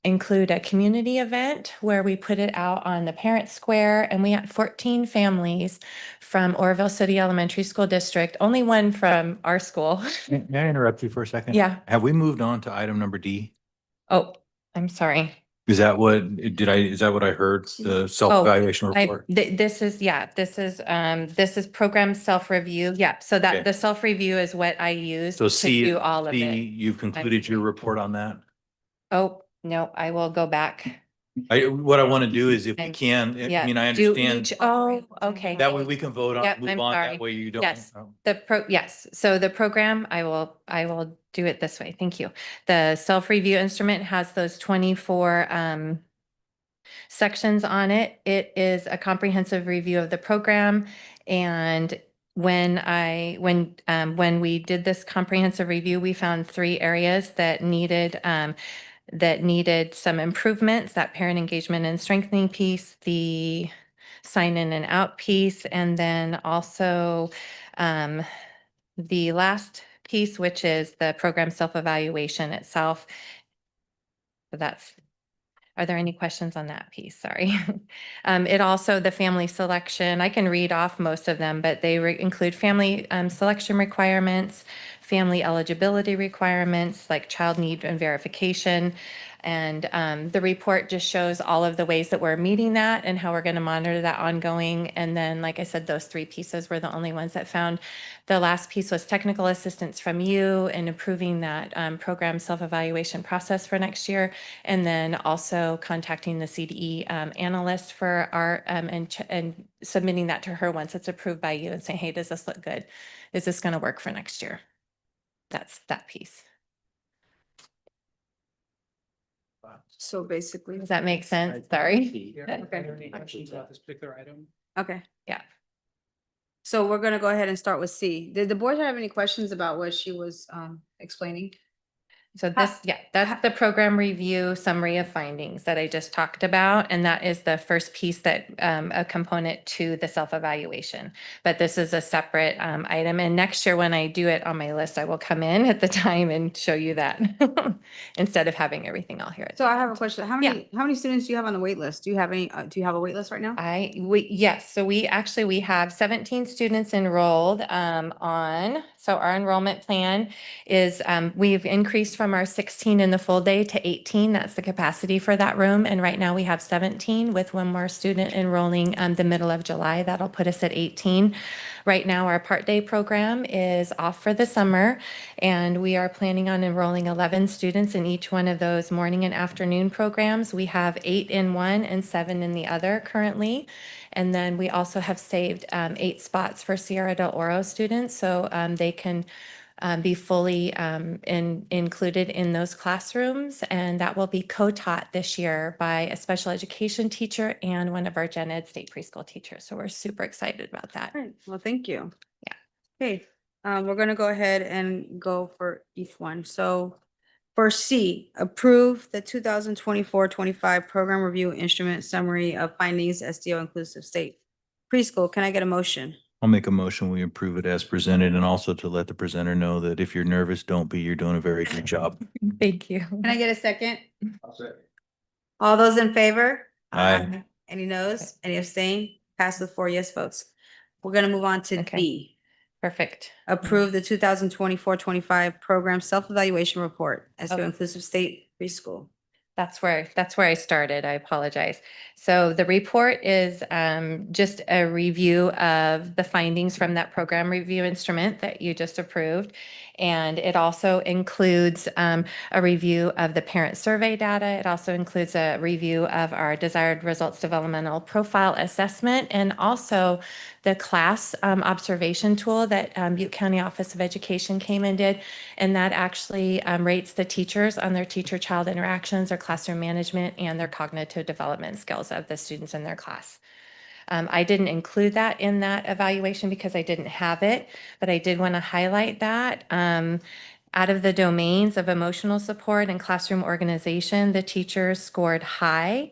include a community event where we put it out on the parent square, and we had 14 families from Oroville City Elementary School District, only one from our school. May I interrupt you for a second? Yeah. Have we moved on to item number D? Oh, I'm sorry. Is that what I heard? The self-evaluation report? This is program self-review. Yeah, so that Okay. the self-review is what I use So to do all of C, it. you've concluded your report on that? Oh, no, I will go back. What I want to do is if we And- can, Yeah. I mean, I do understand. each- Oh, okay. That way we can vote on, Yep, move I'm on. sorry. That way you don't. Yes. Yes, so the program, I will do it this way. Thank you. The self-review instrument has those 24 sections on it. It is a comprehensive review of the program. And when we did this comprehensive review, we found 3 areas that needed some improvements: that parent engagement and strengthening piece, the sign in and out piece, and then also the last piece, which is the program self-evaluation itself. So are there any questions on that piece? Sorry. It also, the family selection, I can read off most of them, but they include family selection requirements, family eligibility requirements, like child need and verification. And the report just shows all of the ways that we're meeting that and how we're going to monitor that ongoing. And then, like I said, those 3 pieces were the only ones that found. The last piece was technical assistance from you in improving that program self-evaluation process for next year. And then also contacting the CDE analyst for our and submitting that to her once it's approved by you and saying, hey, does this look good? Is this going to work for next year? That's that piece. So basically, Does that make sense? Sorry. Are there any questions about this particular item? okay. Yeah. So we're gonna go ahead and start with C. Did the board have any questions about what she was explaining? So that's the program review summary of findings that I just talked about. And that is the first piece that a component to the self-evaluation. But this is a separate item. And next year, when I do it on my list, I will come in at the time and show you that instead of having everything all here. So I have a question. How many students do you have on the wait list? Do you have any, do you have a wait list right now? Yes, so we have 17 students enrolled so our enrollment plan is we've increased from our 16 in the full day to 18. That's the capacity for that room. And right now we have 17 with one more student enrolling the middle of July. That'll put us at 18. Right now, our part-day program is off for the summer, and we are planning on enrolling 11 students in each one of those morning and afternoon programs. We have 8 in one and 7 in the other currently. And then we also have saved 8 spots for Sierra del Oro students, so they can be fully included in those classrooms. And that will be co-taught this year by a special education teacher and one of our gen ed state preschool teachers. So we're super excited about that. All right, well, thank you. Yeah. Okay, we're gonna go ahead and go for each one. So for C, approve the 2024-25 program review instrument summary of findings, SDO inclusive state preschool. Can I get a motion? I'll make a motion, we approve it as presented, and also to let the presenter know that if you're nervous, don't be, you're doing a very good job. Thank you. Can I get a second? All those in favor? Aye. Any noes? Any abstain? Pass with 4 yes votes. We're gonna move on to Okay. D. Perfect. Approve the 2024-25 program self-evaluation report as to Okay. inclusive state preschool. That's where I started. I apologize. So the report is just a review of the findings from that program review instrument that you just approved. And it also includes a review of the parent survey data. It also includes a review of our desired results developmental profile assessment, and also the class observation tool that Butte County Office of Education came and did. And that actually rates the teachers on their teacher-child interactions, their classroom management, and their cognitive development skills of the students in their class. I didn't include that in that evaluation because I didn't have it, but I did want to highlight that. Out of the domains of emotional support and classroom organization, the teachers scored high.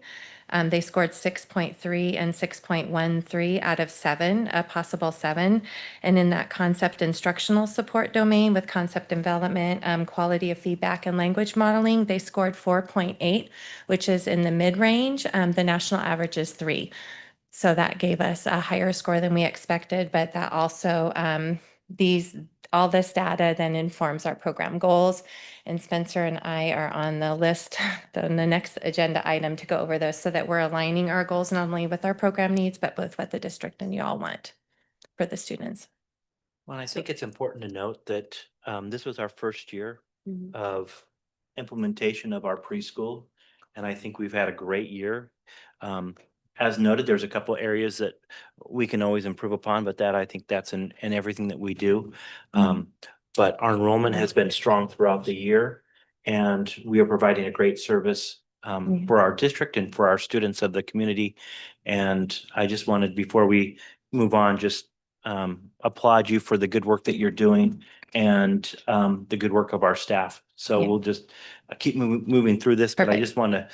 They scored 6.3 and 6.13 out of 7, a possible 7. And in that concept instructional support domain with concept development, quality of feedback, and language modeling, they scored 4.8, which is in the mid-range. The national average is 3. So that gave us a higher score than we expected, but that also, all this data then informs our program goals. And Spencer and I are on the list, the next agenda item to go over those so that we're aligning our goals not only with our program needs, but with what the district and you all want for the students. Well, I think it's important to note that this was our first year of implementation of our preschool, and I think we've had a great year. As noted, there's a couple areas that we can always improve upon, but I think that's in everything that we do. But our enrollment has been strong throughout the year, and we are providing a great service for our district and for our students of the community. And I just wanted, before we move on, just applaud you for the good work that you're doing and the good work of our staff. So Yeah. we'll just keep moving through this, but I Perfect. just want to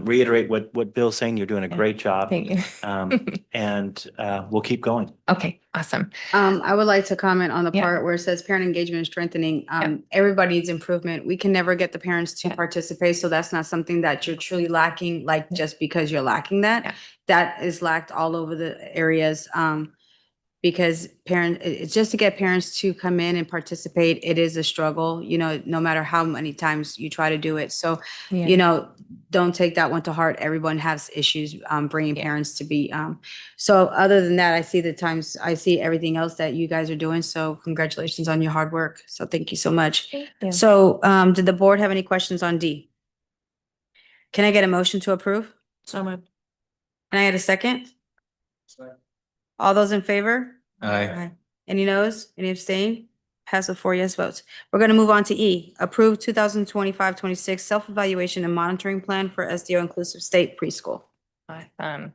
reiterate what Bill's saying. You're doing a Yeah. great job. Thank you. And we'll keep going. Okay, awesome. I would like to comment on the Yeah. part where it says parent engagement and strengthening. Yeah. Everybody needs improvement. We can never get the parents to Yeah. participate, so that's not something that you're truly lacking, like Yeah. just because you're lacking that. Yeah. That is lacked all over the areas. Because it's just to get parents to come in and participate, it is a struggle, no matter how many times you try to do it. So, Yeah. don't take that one to heart. Everyone has issues bringing Yeah. parents to be. So other than that, I see everything else that you guys are doing. So congratulations on your hard work. So thank you so much. Thank you. So did the board have any questions on D? Can I get a motion to approve? So moved. Can I get a second? All those in favor? Aye. Any noes? Any abstain? Pass with 4 yes votes. We're going to move on to E, approve 2025-26 self-evaluation and monitoring plan for SDO inclusive state preschool. Awesome.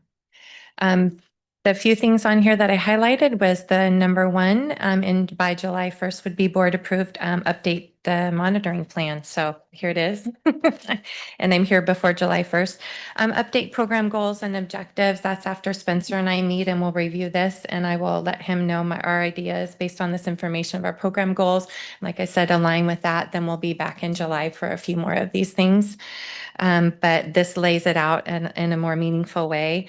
The few things on here that I highlighted was the number 1, and by July 1st would be board approved, update the monitoring plan. So here it is. And I'm here before July 1st. Update program goals and objectives. That's after Spencer and I meet and we'll review this, and I will let him know our ideas based on this information of our program goals. Like I said, align with that. Then we'll be back in July for a few more of these things. But this lays it out in a more meaningful way.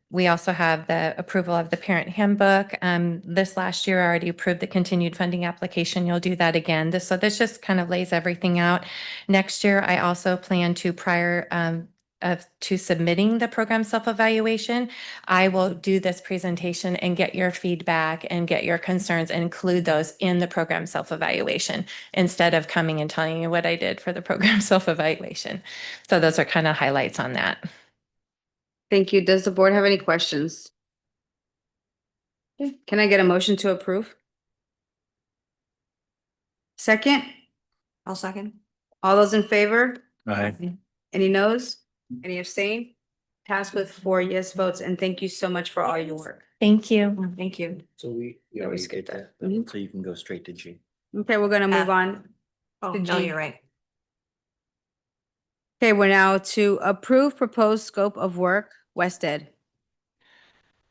We also have the approval of the parent handbook. This last year, I already approved the continued funding application. You'll do that again. So this just kind of lays everything out. Next year, I also plan to to submitting the program self-evaluation, I will do this presentation and get your feedback and get your concerns and include those in the program self-evaluation instead of coming and telling you what I did for the program self-evaluation. So those are kind of highlights on that. Thank you. Does the board have any questions? Okay, can I get a motion to approve? Second, I'll second. all those in favor? Aye. Any noes? Any abstain? Pass with 4 yes votes, and thank you so much for all your work. Thank you. Thank you. So we already skipped did that. Mhm. So you can go straight to G. Okay, we're gonna move on. Oh, Did no, you- you're right. Okay, we're now to approve proposed scope of work, West Ed.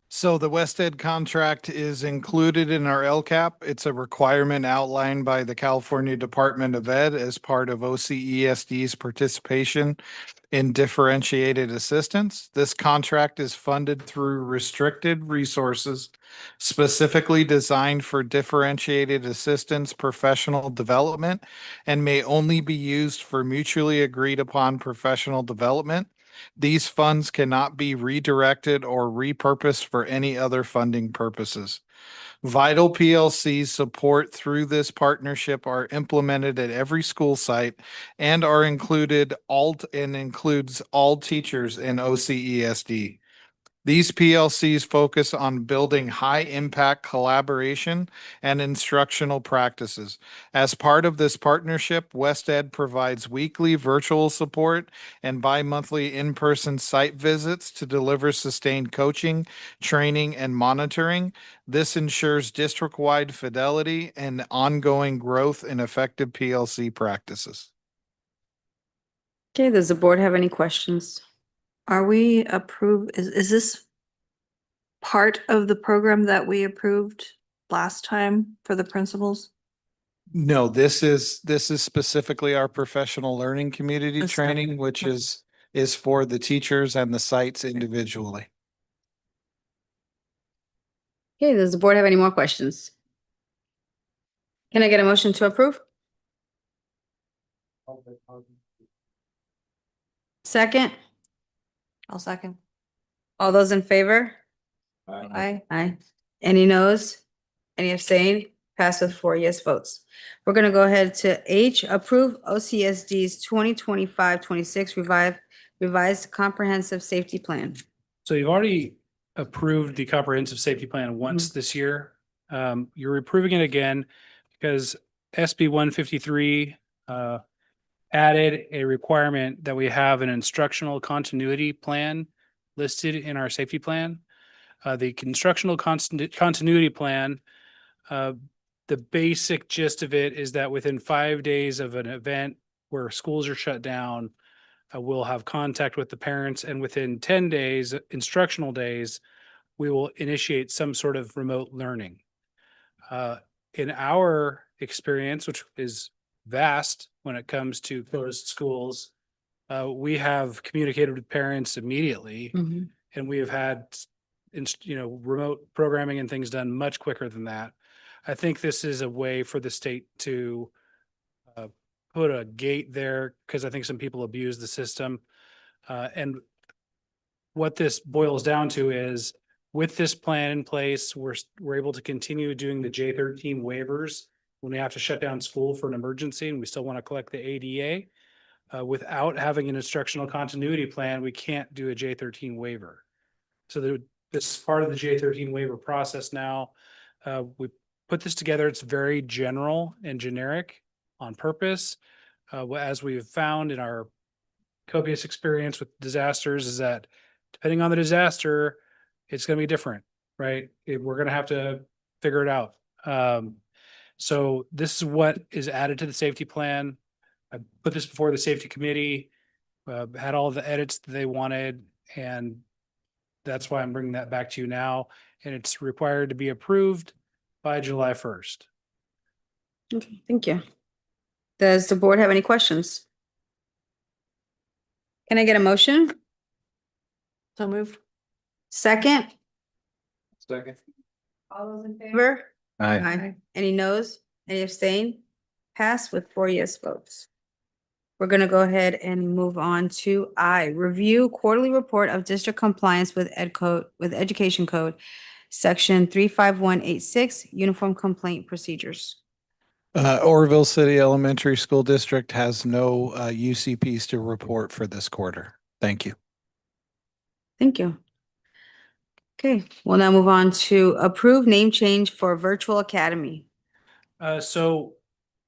So the West Ed contract is included in our LCAP. It's a requirement outlined by the California Department of Ed as part of OCESD's participation in differentiated assistance. This contract is funded through restricted resources specifically designed for differentiated assistance professional development and may only be used for mutually agreed upon professional development. These funds cannot be redirected or repurposed for any other funding purposes. Vital PLC's support through this partnership are implemented at every school site and are includes all teachers in OCESD. These PLCs focus on building high impact collaboration and instructional practices. As part of this partnership, West Ed provides weekly virtual support and bi-monthly in-person site visits to deliver sustained coaching, training, and monitoring. This ensures district-wide fidelity and ongoing growth in effective PLC practices. Okay, does the board have any questions? Are we approved, is this part of the program that we approved last time for the principals? No, this is specifically our professional learning community This- training, which is for the teachers and the sites individually. Okay, does the board have any more questions? Can I get a motion to approve? Second, I'll second. all those in favor? Aye. Aye. Any noes? Any abstain? Pass with 4 yes votes. We're gonna go ahead to H, approve OCSD's 2025-26 revised comprehensive safety plan. So you've already approved the comprehensive safety plan once this year. You're approving it again because SB 153 added a requirement that we have an instructional continuity plan listed in our safety plan. The instructional continuity plan, the basic gist of it is that within 5 days of an event where schools are shut down, we'll have contact with the parents, and within 10 days, instructional days, we will initiate some sort of remote learning. In our experience, which is vast when it comes to closed schools, we have communicated with parents immediately, and we have had remote programming and things done much quicker than that. I think this is a way for the state to put a gate there because I think some people abuse the system. And what this boils down to is with this plan in place, we're able to continue doing the J13 waivers when we have to shut down school for an emergency and we still want to collect the ADA. Without having an instructional continuity plan, we can't do a J13 waiver. So this is part of the J13 waiver process now. We put this together. It's very general and generic on purpose. As we've found in our copious experience with disasters is that depending on the disaster, it's going to be different, right? We're going to have to figure it out. So this is what is added to the safety plan. I put this before the safety committee, had all the edits that they wanted, and that's why I'm bringing that back to you now. And it's required to be approved by July 1st. Okay, thank you. Does the board have any questions? Can I get a motion? So moved. Second, Second. all those in favor? Aye. Any noes? Any abstain? Pass with 4 yes votes. We're gonna go ahead and move on to I, review quarterly report of district compliance with Education Code, Section 35186, Uniform Complaint Procedures. Oroville City Elementary School District has no UCPs to report for this quarter. Thank you. Thank you. Okay, we'll now move on to approve name change for Virtual Academy. So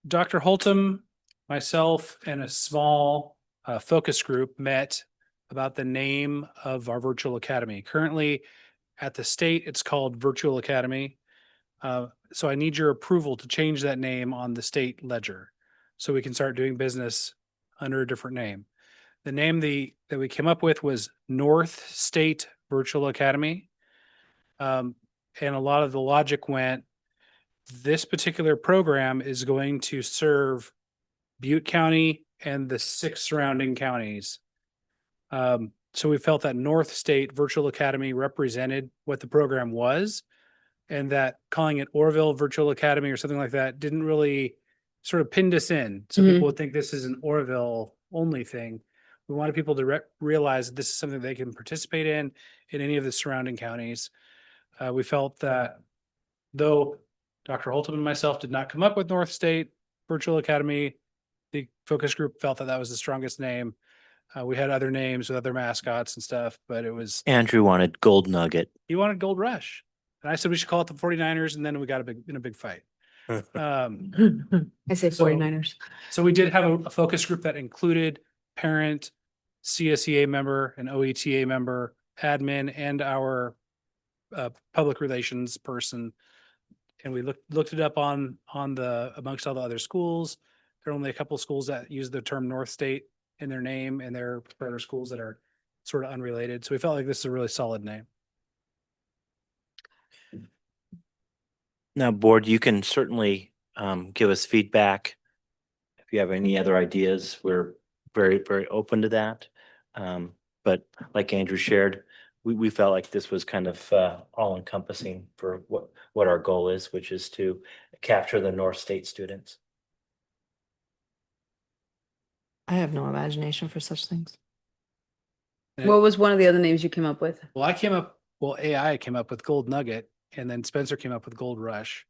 Dr. Holtum, myself, and a small focus group met about the name of our virtual academy. Currently, at the state, it's called Virtual Academy. So I need your approval to change that name on the state ledger so we can start doing business under a different name. The name that we came up with was North State Virtual Academy. And a lot of the logic went, this particular program is going to serve Butte County and the 6 surrounding counties. So we felt that North State Virtual Academy represented what the program was, and that calling it Oroville Virtual Academy or something like that didn't really sort of pinned us in. So people would think this is an Oroville only thing. We wanted people to realize that this is something they can participate in any of the surrounding counties. We felt that though Dr. Holtum and myself did not come up with North State Virtual Academy, the focus group felt that that was the strongest name. We had other names with other mascots and stuff, but it was, Andrew wanted Gold Nugget. he wanted Gold Rush. And I said we should call it the 49ers, and then we got in a big fight. I say So- 49ers. So we did have a focus group that included parent, CSEA member, an OETA member, admin, and our public relations person. And we looked it up on amongst all the other schools. There are only a couple of schools that use the term North State in their name, and there are other schools that are sort of unrelated. So we felt like this is a really solid name. Now, board, you can certainly give us feedback. If you have any other ideas, we're very, very open to that. But like Andrew shared, we felt like this was kind of all encompassing for what our goal is, which is to capture the North State students. I have no imagination for such things. What was one of the other names you came up with? Well, AI came up with Gold Nugget, and then Spencer came up with Gold Rush.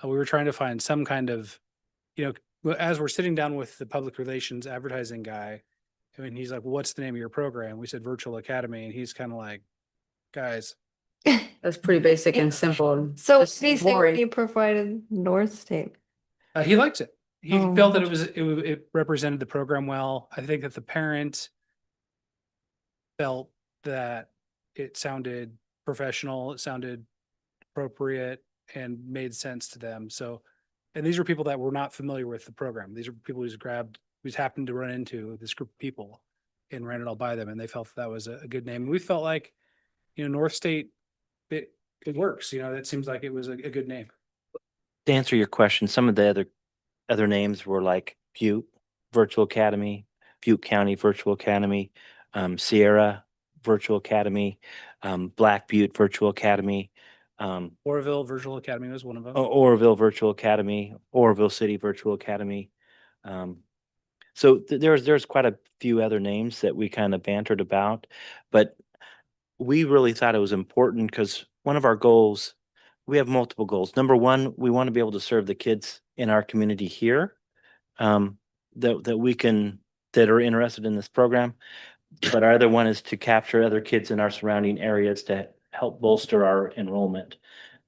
We were trying to find some kind of, as we're sitting down with the public relations advertising guy, I mean, he's like, what's the name of your program? We said Virtual Academy, and he's kind of like, guys, That's pretty basic and simple. So Just basically boring. you provided North State. he liked it. He Oh, felt that it represented the program well. I think that the parent felt that it sounded professional, it sounded appropriate, and made sense to them. So, and these were people that were not familiar with the program. These are people who just happened to run into this group of people and ran it all by them, and they felt that was a good name. And we felt like, North State, it works. That seems like it was a good name. To answer your question, some of the other names were like Butte Virtual Academy, Butte County Virtual Academy, Sierra Virtual Academy, Black Butte Virtual Academy, Oroville Virtual Academy was one of them. Oroville Virtual Academy, Oroville City Virtual Academy. So there's quite a few other names that we kind of bantered about, but we really thought it was important because one of our goals, we have multiple goals. Number one, we want to be able to serve the kids in our community here that are interested in this program. But our other one is to capture other kids in our surrounding areas to help bolster our enrollment.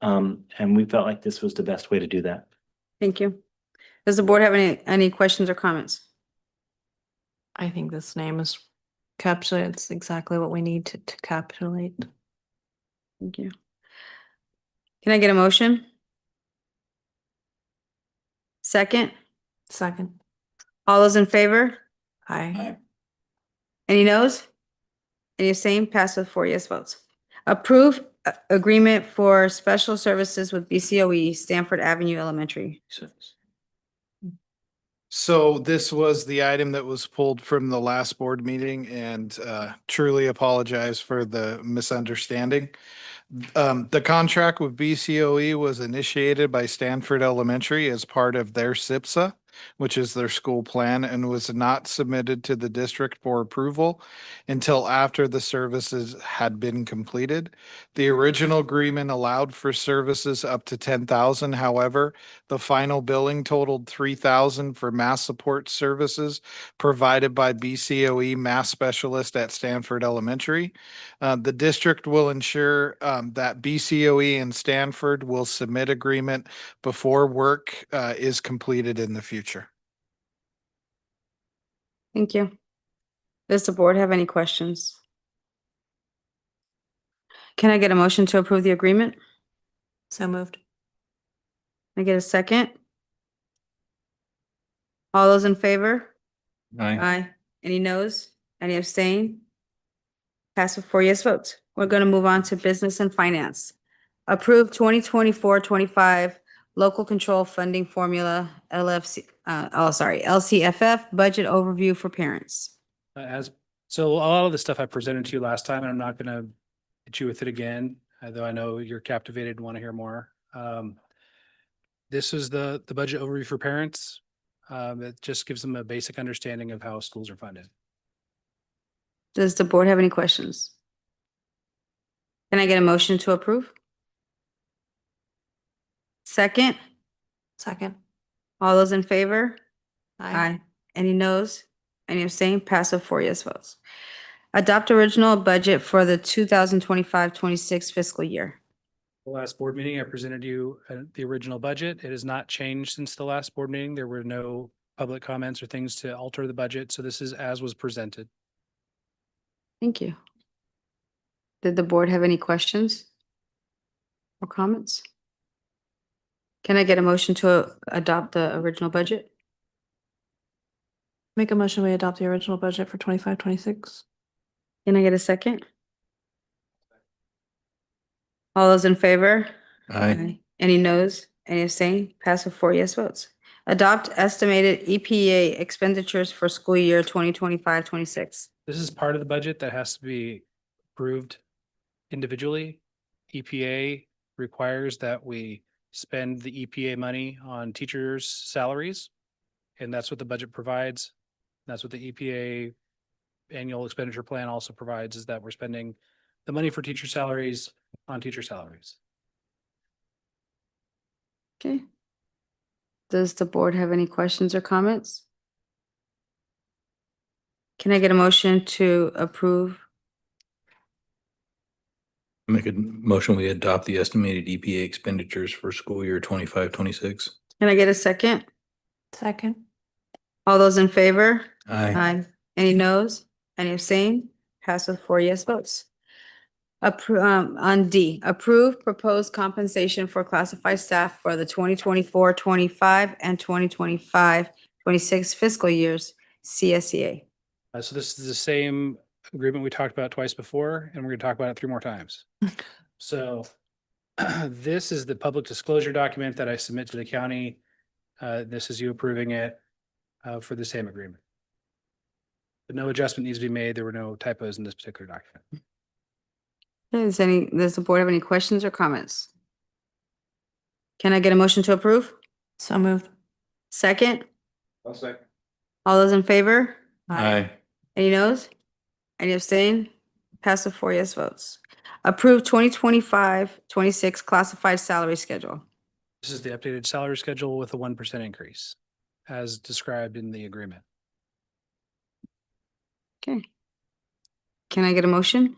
And we felt like this was the best way to do that. Thank you. Does the board have any questions or comments? I think this name is encapsulates exactly what we need to capitulate. Thank you. Can I get a motion? Second, Second. all those in favor? Aye. Any noes? Any abstain? Pass with 4 yes votes. Approve agreement for special services with BCOE, Stanford Avenue Elementary. So this was the item that was pulled from the last board meeting, and truly apologize for the misunderstanding. The contract with BCOE was initiated by Stanford Elementary as part of their SIPSA, which is their school plan, and was not submitted to the district for approval until after the services had been completed. The original agreement allowed for services up to 10,000. However, the final billing totaled 3,000 for mass support services provided by BCOE mass specialist at Stanford Elementary. The district will ensure that BCOE and Stanford will submit agreement before work is completed in the future. Thank you. Does the board have any questions? Can I get a motion to approve the agreement? So moved. Can I get a second? All those in favor? Aye. Aye. Any noes? Any abstain? Pass with 4 yes votes. We're going to move on to business and finance. Approve 2024-25 local control funding formula LCFF budget overview for parents. So a lot of the stuff I presented to you last time, and I'm not gonna hit you with it again, though I know you're captivated and want to hear more. This is the budget overview for parents. It just gives them a basic understanding of how schools are funded. Does the board have any questions? Can I get a motion to approve? Second? Second. All those in favor? Aye. Any noes? Any abstain? Pass with 4 yes votes. Adopt original budget for the 2025-26 fiscal year. The last board meeting, I presented you the original budget. It has not changed since the last board meeting. There were no public comments or things to alter the budget, so this is as was presented. Thank you. Did the board have any questions or comments? Can I get a motion to adopt the original budget? Make a motion, we adopt the original budget for 25-26. Can I get a second? All those in favor? Aye. Any noes? Any abstain? Pass with 4 yes votes. Adopt estimated EPA expenditures for school year 2025-26. This is part of the budget that has to be approved individually. EPA requires that we spend the EPA money on teachers' salaries. And that's what the budget provides. That's what the EPA annual expenditure plan also provides, is that we're spending the money for teacher salaries on teacher salaries. Okay. Does the board have any questions or comments? Can I get a motion to approve? Make a motion, we adopt the estimated EPA expenditures for school year 25-26. Can I get a second? Second. All those in favor? Aye. Any noes? Any abstain? Pass with 4 yes votes. On D, approve proposed compensation for classified staff for the 2024-25 and 2025-26 fiscal years, CSEA. So this is the same agreement we talked about twice before, and we're going to talk about it 3 more times. So this is the public disclosure document that I submit to the county. This is you approving it for the same agreement. But no adjustment needs to be made. There were no typos in this particular document. Does the board have any questions or comments? Can I get a motion to approve? So moved. Second? I'll second. All those in favor? Aye. Any noes? Any abstain? Pass with 4 yes votes. Approve 2025-26 classified salary schedule. This is the updated salary schedule with a 1% increase as described in the agreement. Okay. Can I get a motion?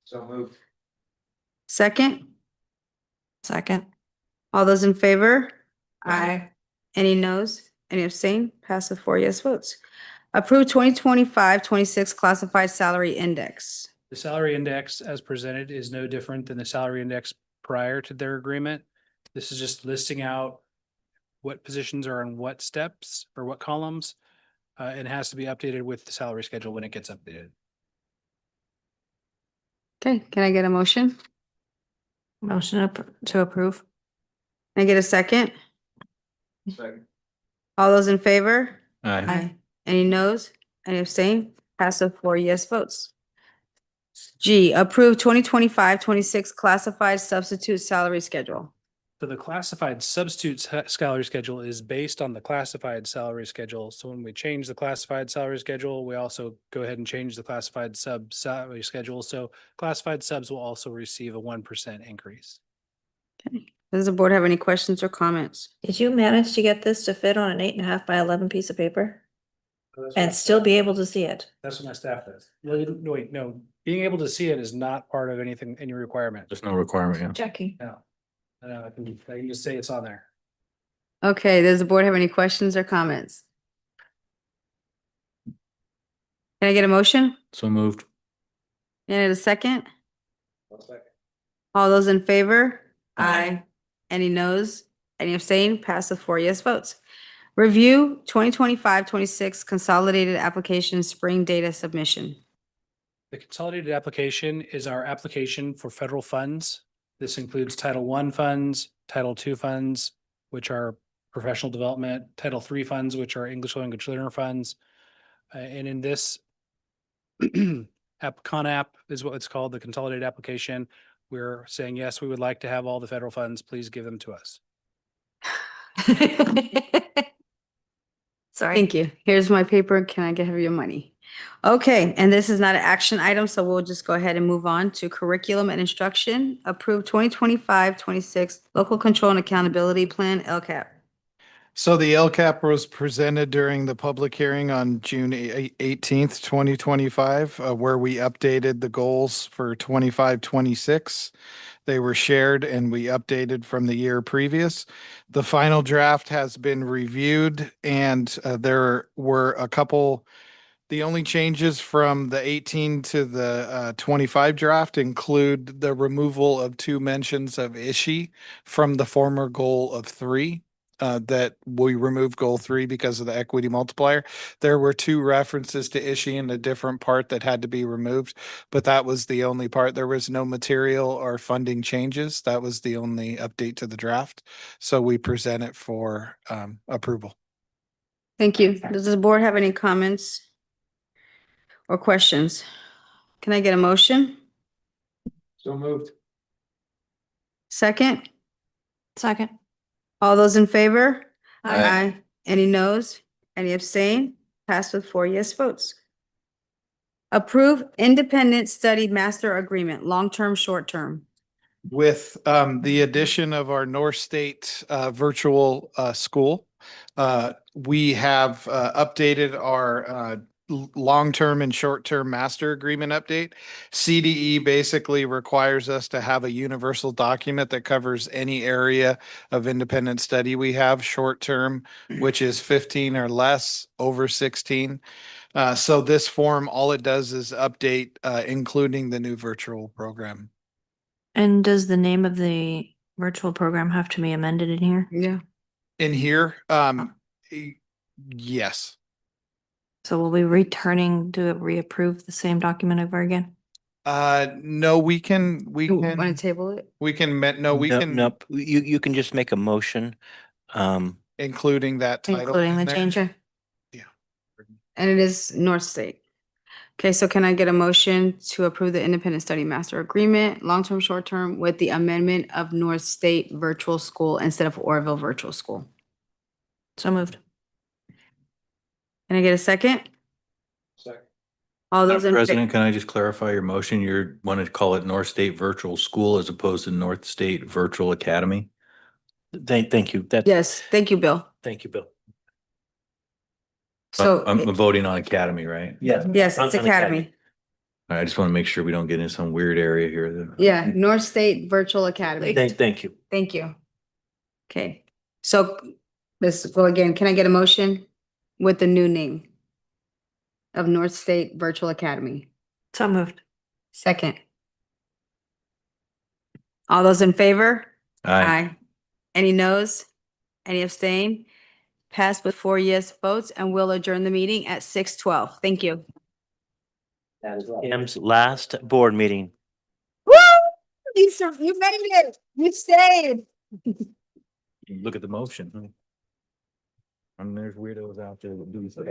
So moved. Second? Second. All those in favor? Aye. Any noes? Any abstain? Pass with 4 yes votes. Approve 2025-26 classified salary index. The salary index as presented is no different than the salary index prior to their agreement. This is just listing out what positions are on what steps or what columns. And it has to be updated with the salary schedule when it gets updated. Okay, can I get a motion? Motion to approve. Can I get a second? Second. All those in favor? Aye. Any noes? Any abstain? Pass with 4 yes votes. G, approve 2025-26 classified substitute salary schedule. So the classified substitute salary schedule is based on the classified salary schedule. So when we change the classified salary schedule, we also go ahead and change the classified sub salary schedule. So classified subs will also receive a 1% increase. Does the board have any questions or comments? Did you manage to get this to fit on an 8.5 by 11 piece of paper and still be able to see it? That's what my staff does. Well, no, wait, no, being able to see it is not part of anything, any requirement. There's no requirement, yeah. Checking. No. I can just say it's on there. Okay, does the board have any questions or comments? Can I get a motion? So moved. Can I get a second? All those in favor? Aye. Any noes? Any abstain? Pass with 4 yes votes. Review 2025-26 consolidated application spring data submission. The consolidated application is our application for federal funds. This includes Title I funds, Title II funds, which are professional development, Title III funds, which are English language learner funds. And in this ConApp is what it's called, the consolidated application. We're saying, yes, we would like to have all the federal funds. Please give them to us. Sorry. Thank you. Here's my paper. Can I have your money? Okay, and this is not an action item, so we'll just go ahead and move on to curriculum and instruction. Approved 2025-26 local control and accountability plan, LCAP. So the LCAP was presented during the public hearing on June 18th, 2025, where we updated the goals for 25-26. They were shared and we updated from the year previous. The final draft has been reviewed and there were a couple. The only changes from the 18 to the 25 draft include the removal of 2 mentions of ISHI from the former goal of 3. That we removed goal 3 because of the equity multiplier. There were 2 references to ISHI in a different part that had to be removed, but that was the only part. There was no material or funding changes. That was the only update to the draft. So we present it for approval. Thank you. Does the board have any comments or questions? Can I get a motion? So moved. Second? Second. All those in favor? Aye. Any noes? Any abstain? Passed with 4 yes votes. Approve independent study master agreement, long-term, short-term. With the addition of our North State virtual school, we have updated our long-term and short-term master agreement update. CDE basically requires us to have a universal document that covers any area of independent study we have, short-term, which is 15 or less, over 16. So this form, all it does is update, including the new virtual program. And does the name of the virtual program have to be amended in here? Yeah. In here, yes. So will we returning to reapprove the same document over again? No, we can, Want to table it? Nope. You can just make a motion. including that title. Including in the there. change? Yeah. And it is North State. Okay, so can I get a motion to approve the independent study master agreement, long-term, short-term, with the amendment of North State Virtual School instead of Orville Virtual School? So moved. Can I get a second? Second. All those in. President, can I just clarify your motion? You want to call it North State Virtual School as opposed to North State Virtual Academy? Thank you. Yes, thank you, Bill. Thank you, Bill. So, I'm voting on Academy, right? Yeah. yes, on it's Academy. Academy. I just want to make sure we don't get in some weird area here. Yeah, North State Virtual Academy. Thank you. Thank you. Okay, so let's go again. Can I get a motion with the new name of North State Virtual Academy? So moved. Second. All those in favor? Aye. Any noes? Any abstain? Passed with 4 yes votes, and we'll adjourn the meeting at 6:12. Thank you. Kim's last board meeting. Woo! You made it. You stayed. Look at the motion. And there's weirdos out there that do stuff.